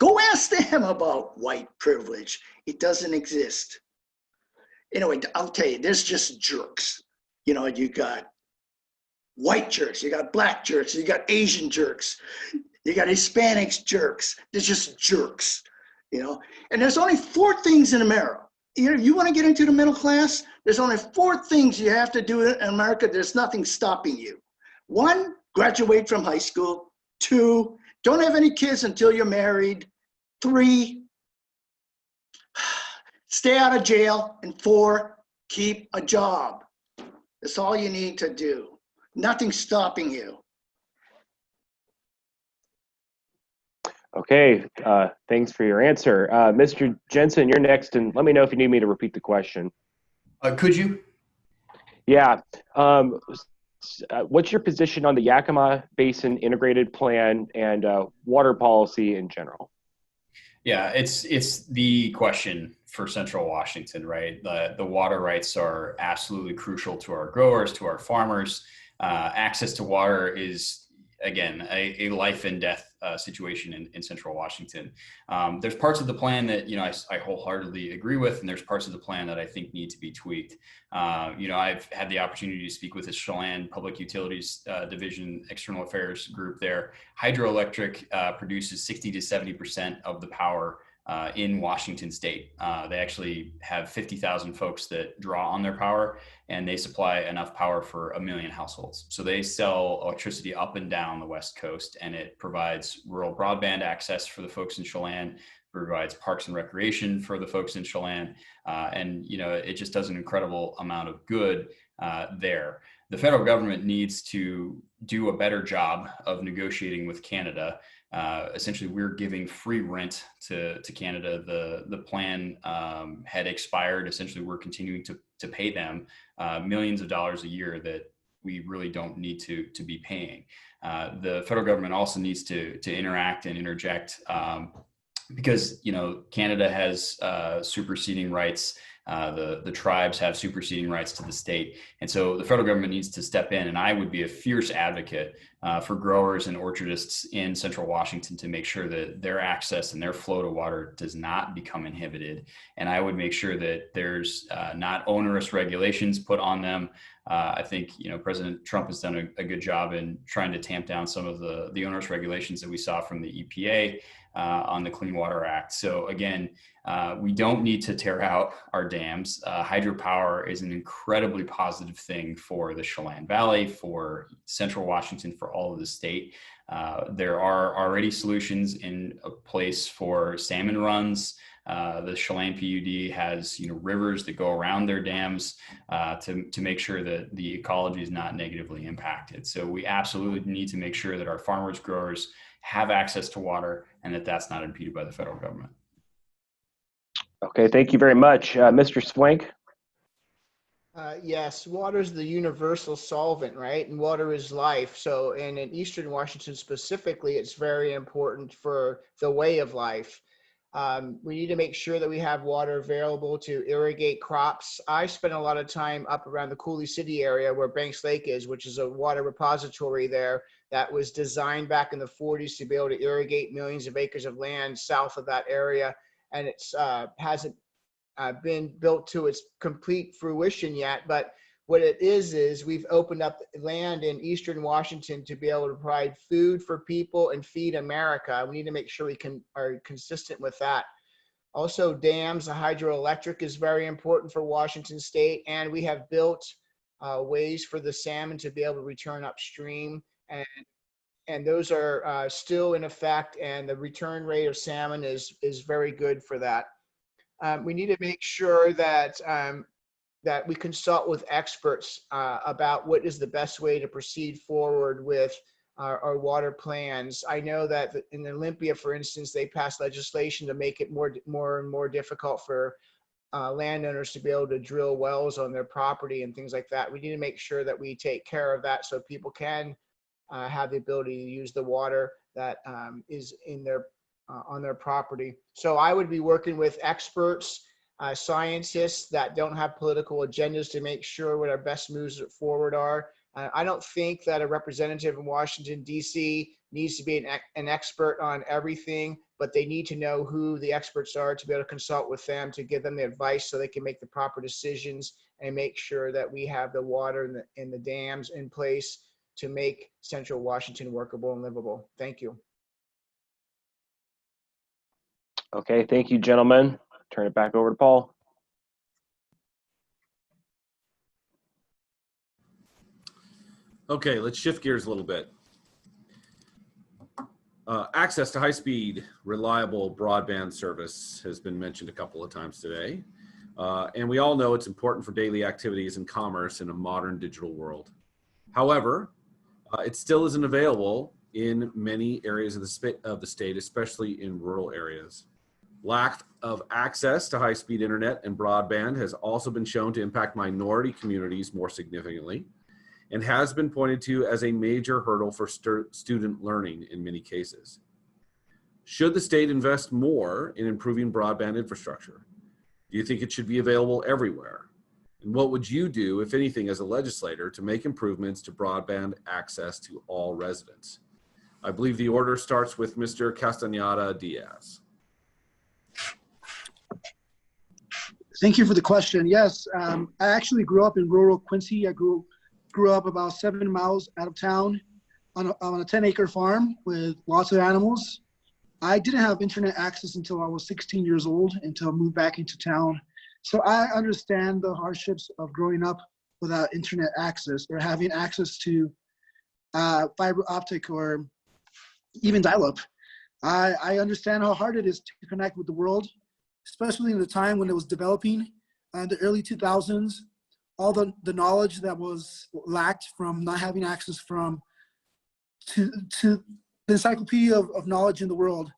Go ask them about white privilege. It doesn't exist. Anyway, I'll tell you, there's just jerks. You got white jerks, you got black jerks, you got Asian jerks, you got Hispanics jerks. There's just jerks, And there's only 4 things in America. You want to get into the middle class? There's only 4 things you have to do in America. There's nothing stopping you. 1, graduate from high school. 2, don't have any kids until you're married. 3, stay out of jail. And 4, keep a job. That's all you need to do. Nothing stopping you. Okay, thanks for your answer. Mr. Jensen, you're next, and let me know if you need me to repeat the question. Could you? Yeah. What's your position on the Yakima Basin Integrated Plan and water policy in general? Yeah, it's the question for Central Washington, right? The water rights are absolutely crucial to our growers, to our farmers. Access to water is, again, a life and death situation in Central Washington. There's parts of the plan that, I wholeheartedly agree with, and there's parts of the plan that I think need to be tweaked. I've had the opportunity to speak with the Chelan Public Utilities Division External Affairs group there. Hydroelectric produces 60 to 70% of the power in Washington state. They actually have 50,000 folks that draw on their power, and they supply enough power for 1 million households. So they sell electricity up and down the West Coast, and it provides rural broadband access for the folks in Chelan, provides parks and recreation for the folks in Chelan, and it just does an incredible amount of good there. The federal government needs to do a better job of negotiating with Canada. Essentially, we're giving free rent to Canada. The plan had expired. Essentially, we're continuing to pay them millions of dollars a year that we really don't need to be paying. The federal government also needs to interact and interject because Canada has superseding rights. The tribes have superseding rights to the state. And so the federal government needs to step in, and I would be a fierce advocate for growers and orchardists in Central Washington to make sure that their access and their flow to water does not become inhibited. And I would make sure that there's not onerous regulations put on them. I think, President Trump has done a good job in trying to tamp down some of the onerous regulations that we saw from the EPA on the Clean Water Act. So again, we don't need to tear out our dams. Hydropower is an incredibly positive thing for the Chelan Valley, for Central Washington, for all of the state. There are already solutions in place for salmon runs. The Chelan PUD has rivers that go around their dams to make sure that the ecology is not negatively impacted. So we absolutely need to make sure that our farmers, growers have access to water and that that's not impeded by the federal government. Okay, thank you very much. Mr. Swank? Yes, water is the universal solvent, right? And water is life. So, and in Eastern Washington specifically, it's very important for the way of life. We need to make sure that we have water available to irrigate crops. I spent a lot of time up around the Cooley City area where Banks Lake is, which is a water repository there that was designed back in the 40s to be able to irrigate millions of acres of land south of that area. And it's hasn't been built to its complete fruition yet, but what it is we've opened up land in Eastern Washington to be able to provide food for people and feed America. We need to make sure we are consistent with that. Also, dams, the hydroelectric is very important for Washington State, and we have built ways for the salmon to be able to return upstream, and those are still in effect, and the return rate of salmon is very good for that. We need to make sure that that we consult with experts about what is the best way to proceed forward with our water plans. I know that in Olympia, for instance, they passed legislation to make it more and more difficult for landowners to be able to drill wells on their property and things like that. We need to make sure that we take care of that so people can have the ability to use the water that is in their on their property. So I would be working with experts, scientists that don't have political agendas to make sure what our best moves forward are. I don't think that a representative in Washington, D.C. needs to be an expert on everything, but they need to know who the experts are to be able to consult with them, to give them the advice so they can make the proper decisions and make sure that we have the water and the dams in place to make Central Washington workable and livable. Thank you. Okay, thank you, gentlemen. Turn it back over to Paul. Okay, let's shift gears a little bit. Access to high-speed, reliable broadband service has been mentioned a couple of times today. And we all know it's important for daily activities and commerce in a modern digital world. However, it still isn't available in many areas of the state, especially in rural areas. Lack of access to high-speed internet and broadband has also been shown to impact minority communities more significantly and has been pointed to as a major hurdle for student learning in many cases. Should the state invest more in improving broadband infrastructure? Do you think it should be available everywhere? And what would you do, if anything, as a legislator to make improvements to broadband access to all residents? I believe the order starts with Mr. Castañeda-Diaz. Thank you for the question. Yes, I actually grew up in rural Quincy. I grew up about 7 miles out of town on a 10-acre farm with lots of animals. I didn't have internet access until I was 16 years old, until I moved back into town. So I understand the hardships of growing up without internet access or having access to fiber optic or even dial-up. I understand how hard it is to connect with the world, especially in the time when it was developing in the early 2000s. All the knowledge that was lacked from not having access to the encyclopedia of knowledge in the world,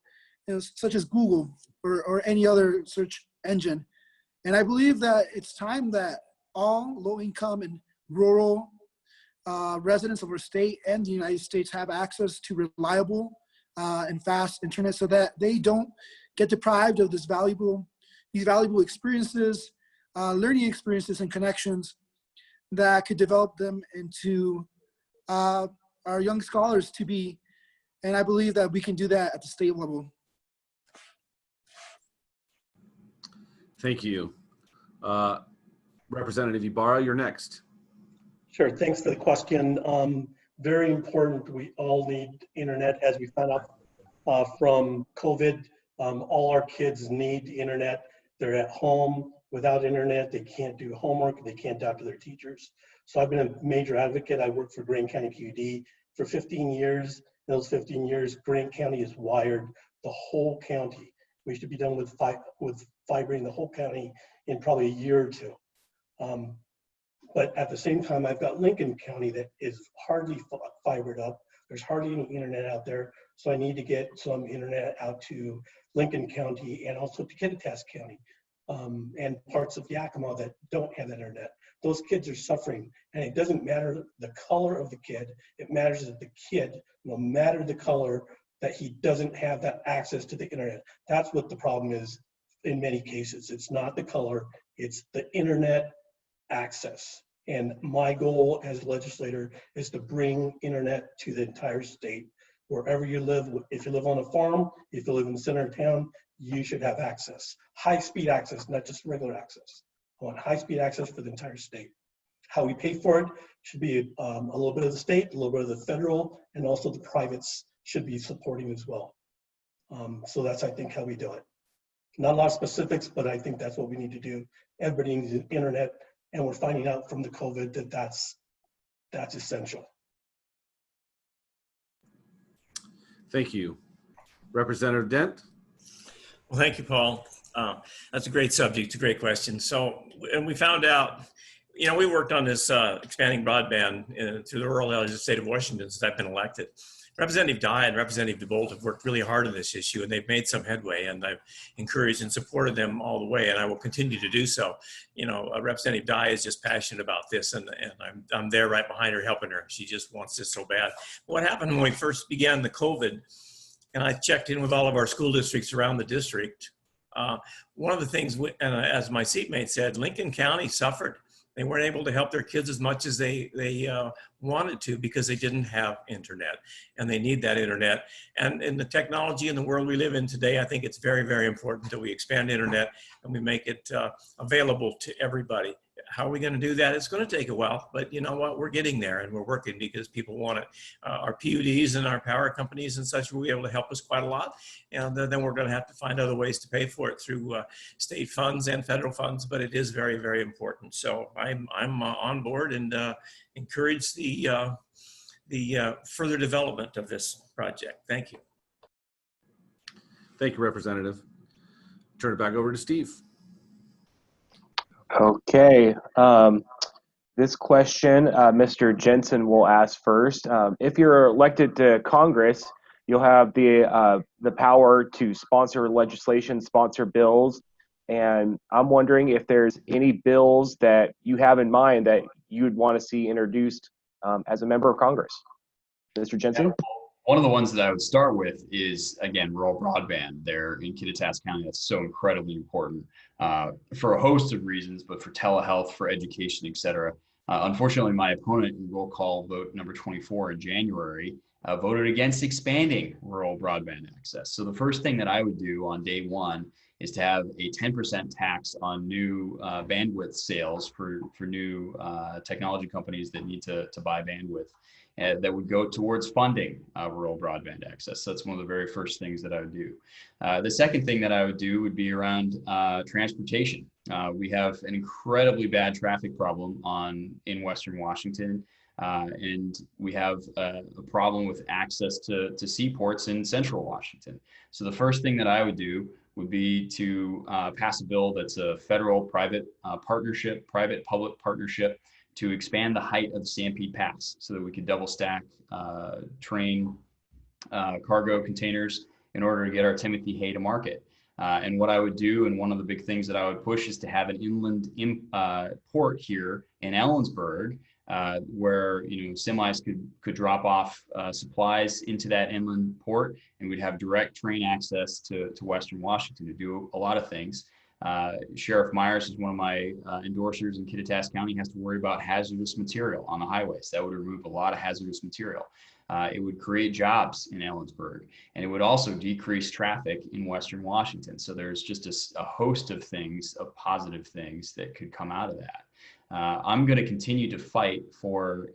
such as Google or any other search engine. And I believe that it's time that all low-income and rural residents of our state and the United States have access to reliable and fast internet so that they don't get deprived of these valuable experiences, learning experiences and connections that could develop them into our young scholars to be. And I believe that we can do that at the state level. Thank you. Representative Ibarra, you're next. Sure, thanks for the question. Very important. We all need internet, as we found out from COVID. All our kids need internet. They're at home without internet. They can't do homework. They can't talk to their teachers. So I've been a major advocate. I worked for Grant County QD for 15 years. In those 15 years, Grant County has wired the whole county. We should be done with fibering the whole county in probably a year or two. But at the same time, I've got Lincoln County that is hardly fibered up. There's hardly any internet out there. So I need to get some internet out to Lincoln County and also to Kittitas County. and parts of Yakima that don't have that internet. Those kids are suffering, and it doesn't matter the color of the kid. It matters that the kid, no matter the color, that he doesn't have that access to the internet. That's what the problem is in many cases. It's not the color, it's the internet access. And my goal as a legislator is to bring internet to the entire state. Wherever you live, if you live on a farm, if you live in the center of town, you should have access. High-speed access, not just regular access. I want high-speed access for the entire state. How we pay for it should be a little bit of the state, a little bit of the federal, and also the privates should be supporting as well. So that's, I think, how we do it. Not a lot of specifics, but I think that's what we need to do. Everybody needs the internet, and we're finding out from the COVID that that's essential. Thank you. Representative Dent? Well, thank you, Paul. That's a great subject, a great question. So, and we found out, you know, we worked on this expanding broadband through the rural areas of the state of Washington since I've been elected. Representative Dye and Representative DeBolt have worked really hard on this issue, and they've made some headway, and I've encouraged and supported them all the way, and I will continue to do so. You know, Representative Dye is just passionate about this, and I'm there right behind her, helping her. She just wants this so bad. What happened when we first began the COVID, and I checked in with all of our school districts around the district, one of the things, and as my seatmate said, Lincoln County suffered. They weren't able to help their kids as much as they wanted to because they didn't have internet, and they need that internet. And in the technology in the world we live in today, I think it's very, very important that we expand internet and we make it available to everybody. How are we going to do that? It's going to take a while, but you know what? We're getting there, and we're working because people want it. Our PUDs and our power companies and such will be able to help us quite a lot, and then we're going to have to find other ways to pay for it through state funds and federal funds. But it is very, very important. So I'm on board and encourage the further development of this project. Thank you. Thank you, Representative. Turn it back over to Steve. Okay. This question, Mr. Jensen will ask first. If you're elected to Congress, you'll have the power to sponsor legislation, sponsor bills, and I'm wondering if there's any bills that you have in mind that you would want to see introduced as a member of Congress. Mr. Jensen? One of the ones that I would start with is, again, rural broadband there in Kittitas County. That's so incredibly important for a host of reasons, but for telehealth, for education, et cetera. Unfortunately, my opponent in roll call vote number 24 in January voted against expanding rural broadband access. So the first thing that I would do on day one is to have a 10% tax on new bandwidth sales for new technology companies that need to buy bandwidth. That would go towards funding rural broadband access. So that's one of the very first things that I would do. The second thing that I would do would be around transportation. We have an incredibly bad traffic problem in Western Washington, and we have a problem with access to seaports in Central Washington. So the first thing that I would do would be to pass a bill that's a federal-private partnership, private-public partnership, to expand the height of the Stampede Pass so that we could double stack train cargo containers in order to get our Timothy Hay to market. And what I would do, and one of the big things that I would push, is to have an inland port here in Ellensburg, where semis could drop off supplies into that inland port, and we'd have direct train access to Western Washington to do a lot of things. Sheriff Myers is one of my endorsers in Kittitas County. He has to worry about hazardous material on the highways. That would remove a lot of hazardous material. It would create jobs in Ellensburg, and it would also decrease traffic in Western Washington. So there's just a host of things, of positive things that could come out of that. I'm going to continue to fight for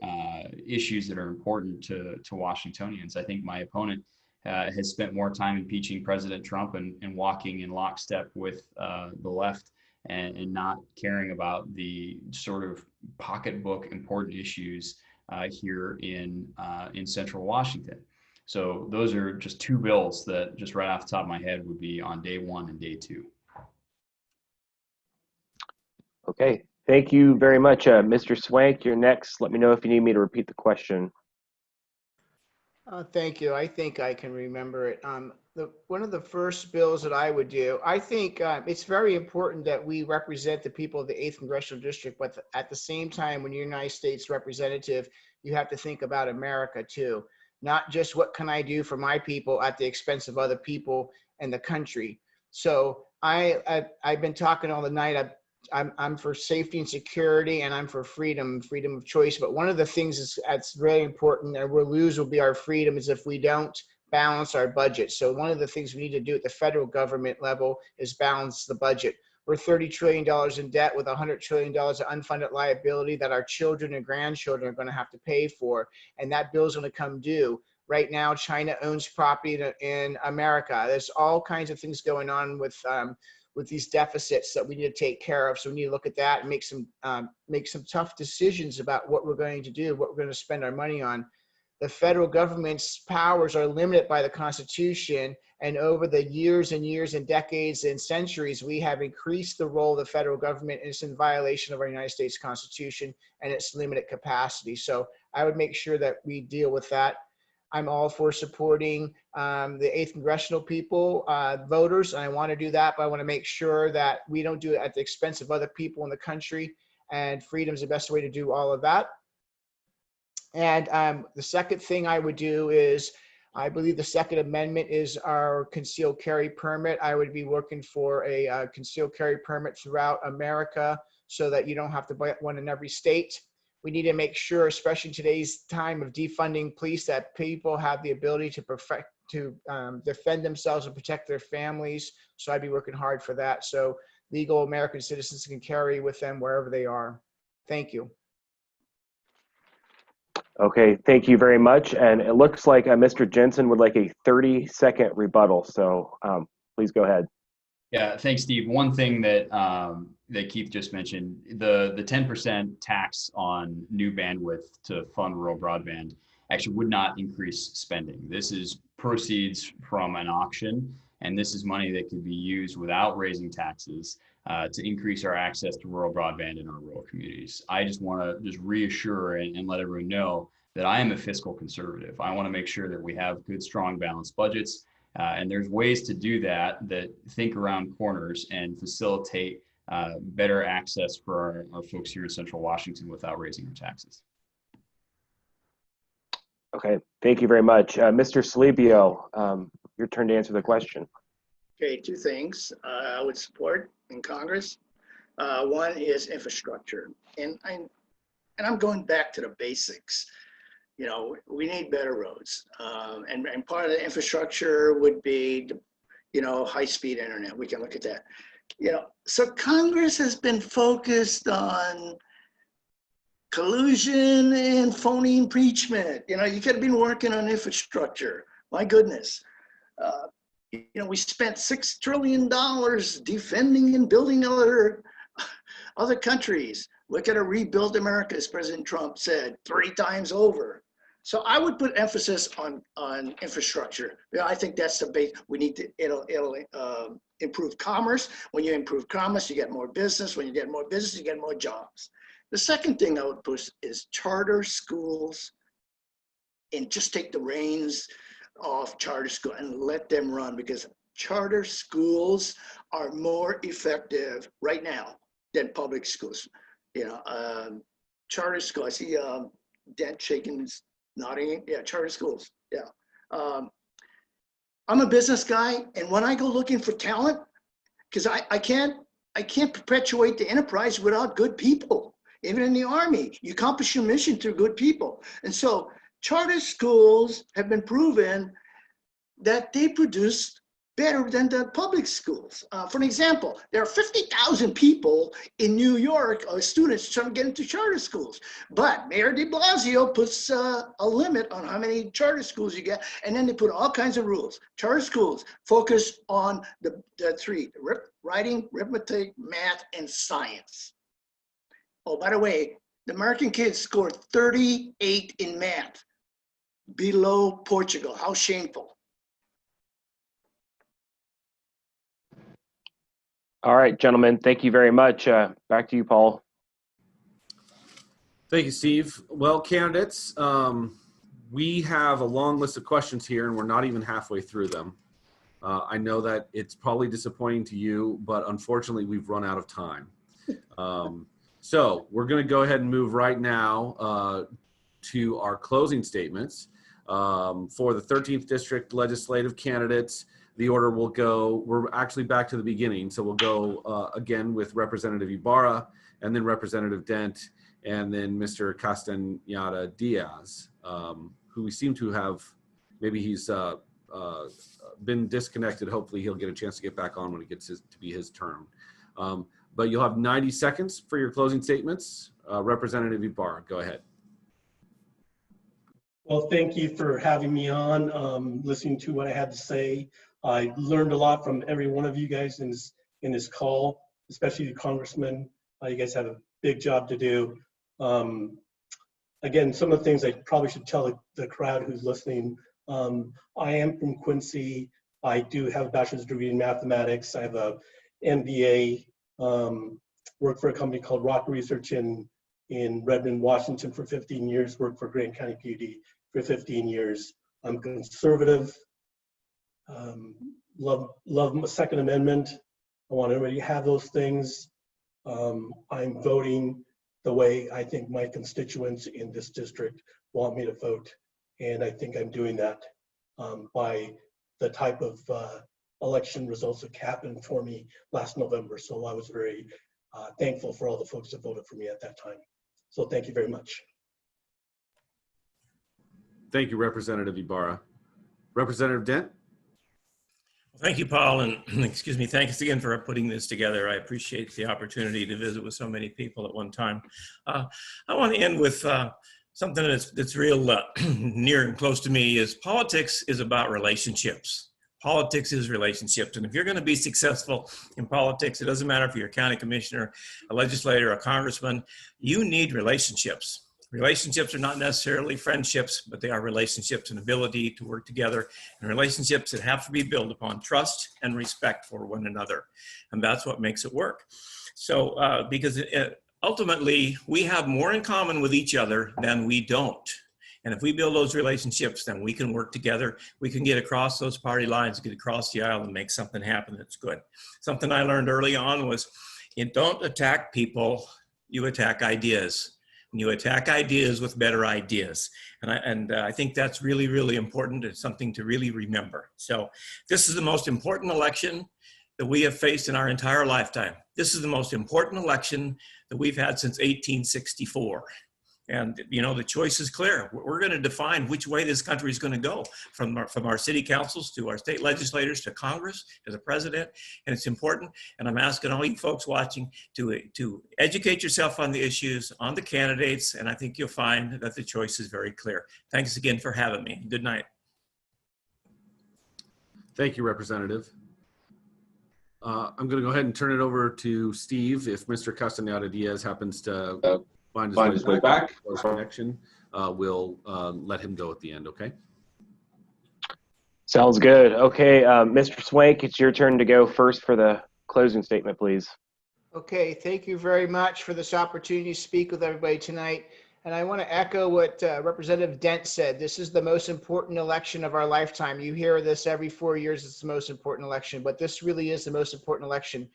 issues that are important to Washingtonians. I think my opponent has spent more time impeaching President Trump and walking in lockstep with the left and not caring about the sort of pocketbook important issues here in Central Washington. So those are just two bills that just right off the top of my head would be on day one and day two. Okay, thank you very much. Mr. Swank, you're next. Let me know if you need me to repeat the question. Thank you. I think I can remember it. One of the first bills that I would do, I think it's very important that we represent the people of the 8th Congressional District, but at the same time, when you're a United States representative, you have to think about America too. Not just what can I do for my people at the expense of other people and the country. So I've been talking all the night. I'm for safety and security, and I'm for freedom of choice. But one of the things that's really important, and we'll lose, will be our freedom, is if we don't balance our budget. So one of the things we need to do at the federal government level is balance the budget. We're $30 trillion in debt with $100 trillion of unfunded liability that our children and grandchildren are going to have to pay for. And that bill is going to come due. Right now, China owns property in America. There's all kinds of things going on with these deficits that we need to take care of. So we need to look at that and make some tough decisions about what we're going to do, what we're going to spend our money on. The federal government's powers are limited by the Constitution, and over the years and years and decades and centuries, we have increased the role of the federal government, and it's in violation of our United States Constitution and its limited capacity. So I would make sure that we deal with that. I'm all for supporting the 8th Congressional people, voters, and I want to do that, but I want to make sure that we don't do it at the expense of other people in the country, and freedom is the best way to do all of that. And the second thing I would do is, I believe the Second Amendment is our concealed carry permit. I would be working for a concealed carry permit throughout America so that you don't have to buy one in every state. We need to make sure, especially in today's time of defunding police, that people have the ability to defend themselves and protect their families. So I'd be working hard for that, so legal American citizens can carry with them wherever they are. Thank you. Okay, thank you very much. And it looks like Mr. Jensen would like a 30-second rebuttal. So please go ahead. Yeah, thanks, Steve. One thing that that Keith just mentioned, the 10% tax on new bandwidth to fund rural broadband actually would not increase spending. This is proceeds from an auction, and this is money that could be used without raising taxes to increase our access to rural broadband in our rural communities. I just want to just reassure and let everyone know that I am a fiscal conservative. I want to make sure that we have good, strong, balanced budgets. And there's ways to do that think around corners and facilitate better access for our folks here in Central Washington without raising our taxes. Okay, thank you very much. Mr. Salibio, your turn to answer the question. Okay, two things I would support in Congress. One is infrastructure, and I'm going back to the basics. You know, we need better roads, and part of the infrastructure would be, you know, high-speed internet. We can look at that. You know, so Congress has been focused on collusion and phony impeachment. You know, you could have been working on infrastructure. My goodness. You know, we spent $6 trillion defending and building other countries. Look at a rebuild America, as President Trump said 3 times over. So I would put emphasis on infrastructure. You know, I think that's the base. We need to, it'll improve commerce. When you improve commerce, you get more business. When you get more business, you get more jobs. The second thing I would push is charter schools, and just take the reins off charter school and let them run, because charter schools are more effective right now than public schools. You know, charter school, I see Dent shaking, nodding. Yeah, charter schools. Yeah. I'm a business guy, and when I go looking for talent, because I can't perpetuate the enterprise without good people. Even in the Army, you accomplish your mission through good people. And so charter schools have been proven that they produce better than the public schools. For an example, there are 50,000 people in New York, students trying to get into charter schools. But Mayor de Blasio puts a limit on how many charter schools you get, and then they put all kinds of rules. Charter schools focus on the 3, writing, arithmetic, math, and science. Oh, by the way, the American kids scored 38 in math, below Portugal. How shameful. All right, gentlemen, thank you very much. Back to you, Paul. Thank you, Steve. Well, candidates, We have a long list of questions here, and we're not even halfway through them. I know that it's probably disappointing to you, but unfortunately, we've run out of time. So we're going to go ahead and move right now to our closing statements. For the 13th District legislative candidates, the order will go, we're actually back to the beginning. So we'll go again with Representative Ibarra, and then Representative Dent, and then Mr. Castañeda Diaz, who we seem to have, maybe he's been disconnected. Hopefully he'll get a chance to get back on when it gets to be his turn. But you'll have 90 seconds for your closing statements. Representative Ibarra, go ahead. Well, thank you for having me on, listening to what I had to say. I learned a lot from every one of you guys in this call, especially the congressman. You guys have a big job to do. Again, some of the things I probably should tell the crowd who's listening. I am from Quincy. I do have a bachelor's degree in mathematics. I have a MBA, worked for a company called Rock Research in Redmond, Washington for 15 years, worked for Grant County PD for 15 years. I'm conservative, love the Second Amendment. I want everybody to have those things. I'm voting the way I think my constituents in this district want me to vote. And I think I'm doing that by the type of election results that happened for me last November. So I was very thankful for all the folks that voted for me at that time. So thank you very much. Thank you, Representative Ibarra. Representative Dent? Thank you, Paul, and excuse me, thanks again for putting this together. I appreciate the opportunity to visit with so many people at one time. I want to end with something that's real near and close to me. Is politics is about relationships. Politics is relationships, and if you're going to be successful in politics, it doesn't matter if you're a county commissioner, a legislator, a congressman, you need relationships. Relationships are not necessarily friendships, but they are relationships and ability to work together, and relationships that have to be built upon trust and respect for one another. And that's what makes it work. So because ultimately we have more in common with each other than we don't. And if we build those relationships, then we can work together. We can get across those party lines, get across the aisle and make something happen that's good. Something I learned early on was you don't attack people, you attack ideas. You attack ideas with better ideas. And I think that's really, really important. It's something to really remember. So this is the most important election that we have faced in our entire lifetime. This is the most important election that we've had since 1864. And, you know, the choice is clear. We're going to define which way this country is going to go, from our city councils to our state legislators to Congress to the president. And it's important. And I'm asking all you folks watching to educate yourself on the issues, on the candidates. And I think you'll find that the choice is very clear. Thanks again for having me. Good night. Thank you, Representative. I'm going to go ahead and turn it over to Steve. If Mr. Castañeda Diaz happens to find his way back. Connection, we'll let him go at the end, okay? Sounds good. Okay, Mr. Swank, it's your turn to go first for the closing statement, please. Okay, thank you very much for this opportunity to speak with everybody tonight. And I want to echo what Representative Dent said. This is the most important election of our lifetime. You hear this every 4 years, it's the most important election, but this really is the most important election.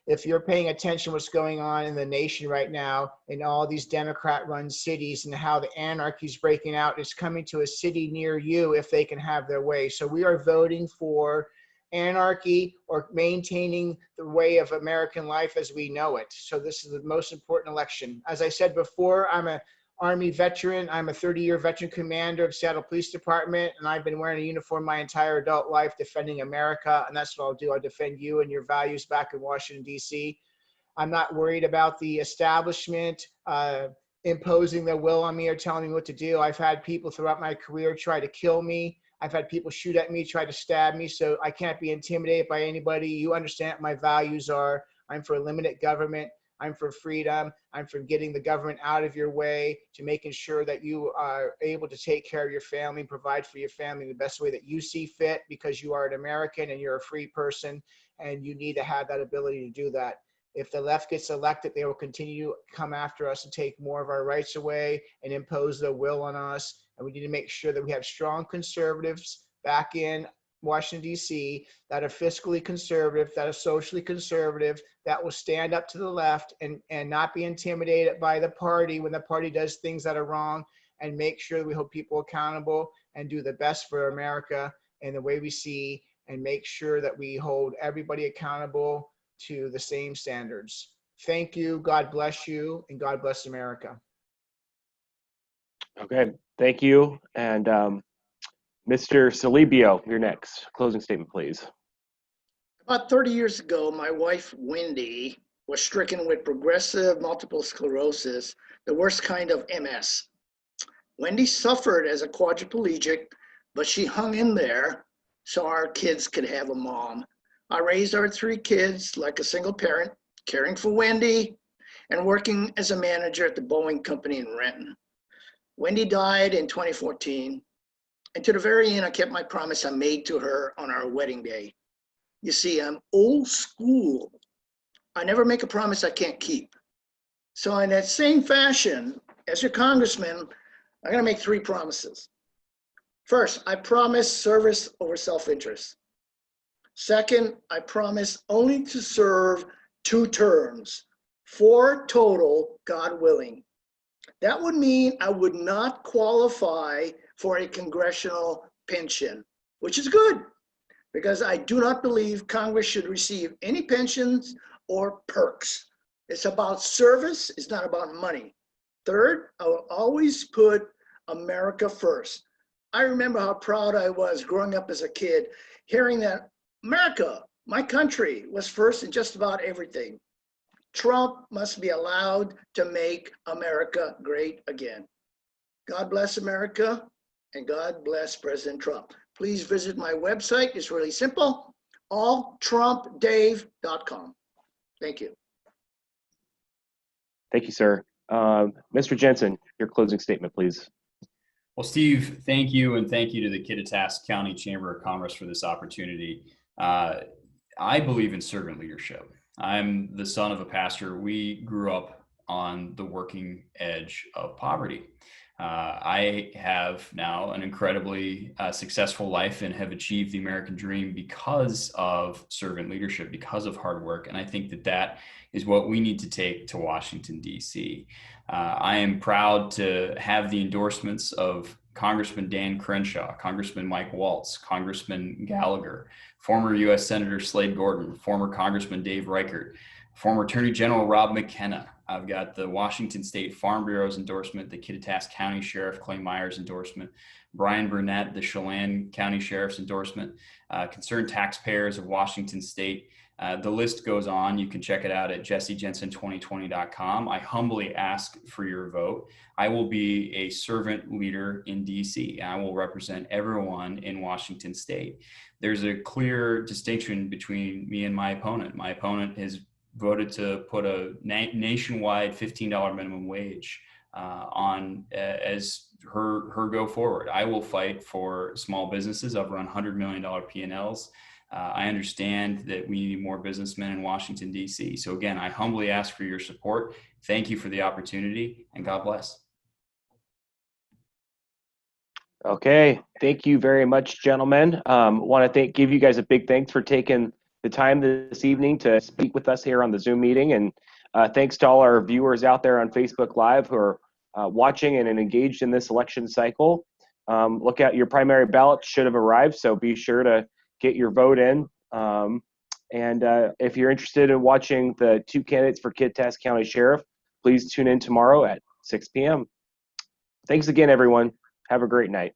If you're paying attention to what's going on in the nation right now, in all these Democrat-run cities and how the anarchy is breaking out, it's coming to a city near you if they can have their way. So we are voting for anarchy or maintaining the way of American life as we know it. So this is the most important election. As I said before, I'm an Army veteran. I'm a 30-year veteran commander of Seattle Police Department, and I've been wearing a uniform my entire adult life defending America, and that's what I'll do. I'll defend you and your values back in Washington, D.C. I'm not worried about the establishment imposing their will on me or telling me what to do. I've had people throughout my career try to kill me. I've had people shoot at me, try to stab me, so I can't be intimidated by anybody. You understand what my values are. I'm for limited government. I'm for freedom. I'm for getting the government out of your way, to making sure that you are able to take care of your family, provide for your family the best way that you see fit, because you are an American and you're a free person, and you need to have that ability to do that. If the left gets elected, they will continue to come after us and take more of our rights away and impose their will on us. And we need to make sure that we have strong conservatives back in Washington, D.C., that are fiscally conservative, that are socially conservative, that will stand up to the left and not be intimidated by the party when the party does things that are wrong, and make sure that we hold people accountable and do the best for America in the way we see, and make sure that we hold everybody accountable to the same standards. Thank you. God bless you, and God bless America. Okay, thank you. And Mr. Salibio, you're next. Closing statement, please. About 30 years ago, my wife, Wendy, was stricken with progressive multiple sclerosis, the worst kind of MS. Wendy suffered as a quadriplegic, but she hung in there so our kids could have a mom. I raised our 3 kids like a single parent, caring for Wendy and working as a manager at the Boeing company in Renton. Wendy died in 2014, and to the very end, I kept my promise I made to her on our wedding day. You see, I'm old school. I never make a promise I can't keep. So in that same fashion, as your congressman, I'm gonna make 3 promises. First, I promise service over self-interest. Second, I promise only to serve 2 terms, 4 total, God willing. That would mean I would not qualify for a congressional pension, which is good, because I do not believe Congress should receive any pensions or perks. It's about service, it's not about money. Third, I will always put America first. I remember how proud I was growing up as a kid, hearing that America, my country, was first in just about everything. Trump must be allowed to make America great again. God bless America, and God bless President Trump. Please visit my website. It's really simple, alltrumpdave.com. Thank you. Thank you, sir. Mr. Jensen, your closing statement, please. Well, Steve, thank you, and thank you to the Kittitas County Chamber of Commerce for this opportunity. I believe in servant leadership. I'm the son of a pastor. We grew up on the working edge of poverty. I have now an incredibly successful life and have achieved the American dream because of servant leadership, because of hard work. And I think that that is what we need to take to Washington, D.C. I am proud to have the endorsements of Congressman Dan Crenshaw, Congressman Mike Waltz, Congressman Gallagher, former U.S. Senator Slade Gorton, former Congressman Dave Reichert, former Attorney General Rob McKenna. I've got the Washington State Farm Bureau's endorsement, the Kittitas County Sheriff Clay Myers endorsement, Brian Burnett, the Chelan County Sheriff's endorsement, concerned taxpayers of Washington State. The list goes on. You can check it out at jessejensen2020.com. I humbly ask for your vote. I will be a servant leader in DC. I will represent everyone in Washington State. There's a clear distinction between me and my opponent. My opponent has voted to put a nationwide $15 minimum wage on as her go forward. I will fight for small businesses. I've run $100 million P&Ls. I understand that we need more businessmen in Washington, D.C. So again, I humbly ask for your support. Thank you for the opportunity, and God bless. Okay, thank you very much, gentlemen. Want to give you guys a big thanks for taking the time this evening to speak with us here on the Zoom meeting, and thanks to all our viewers out there on Facebook Live who are watching and engaged in this election cycle. Look at your primary ballot should have arrived, so be sure to get your vote in. And if you're interested in watching the 2 candidates for Kittitas County Sheriff, please tune in tomorrow at 6 p.m. Thanks again, everyone. Have a great night.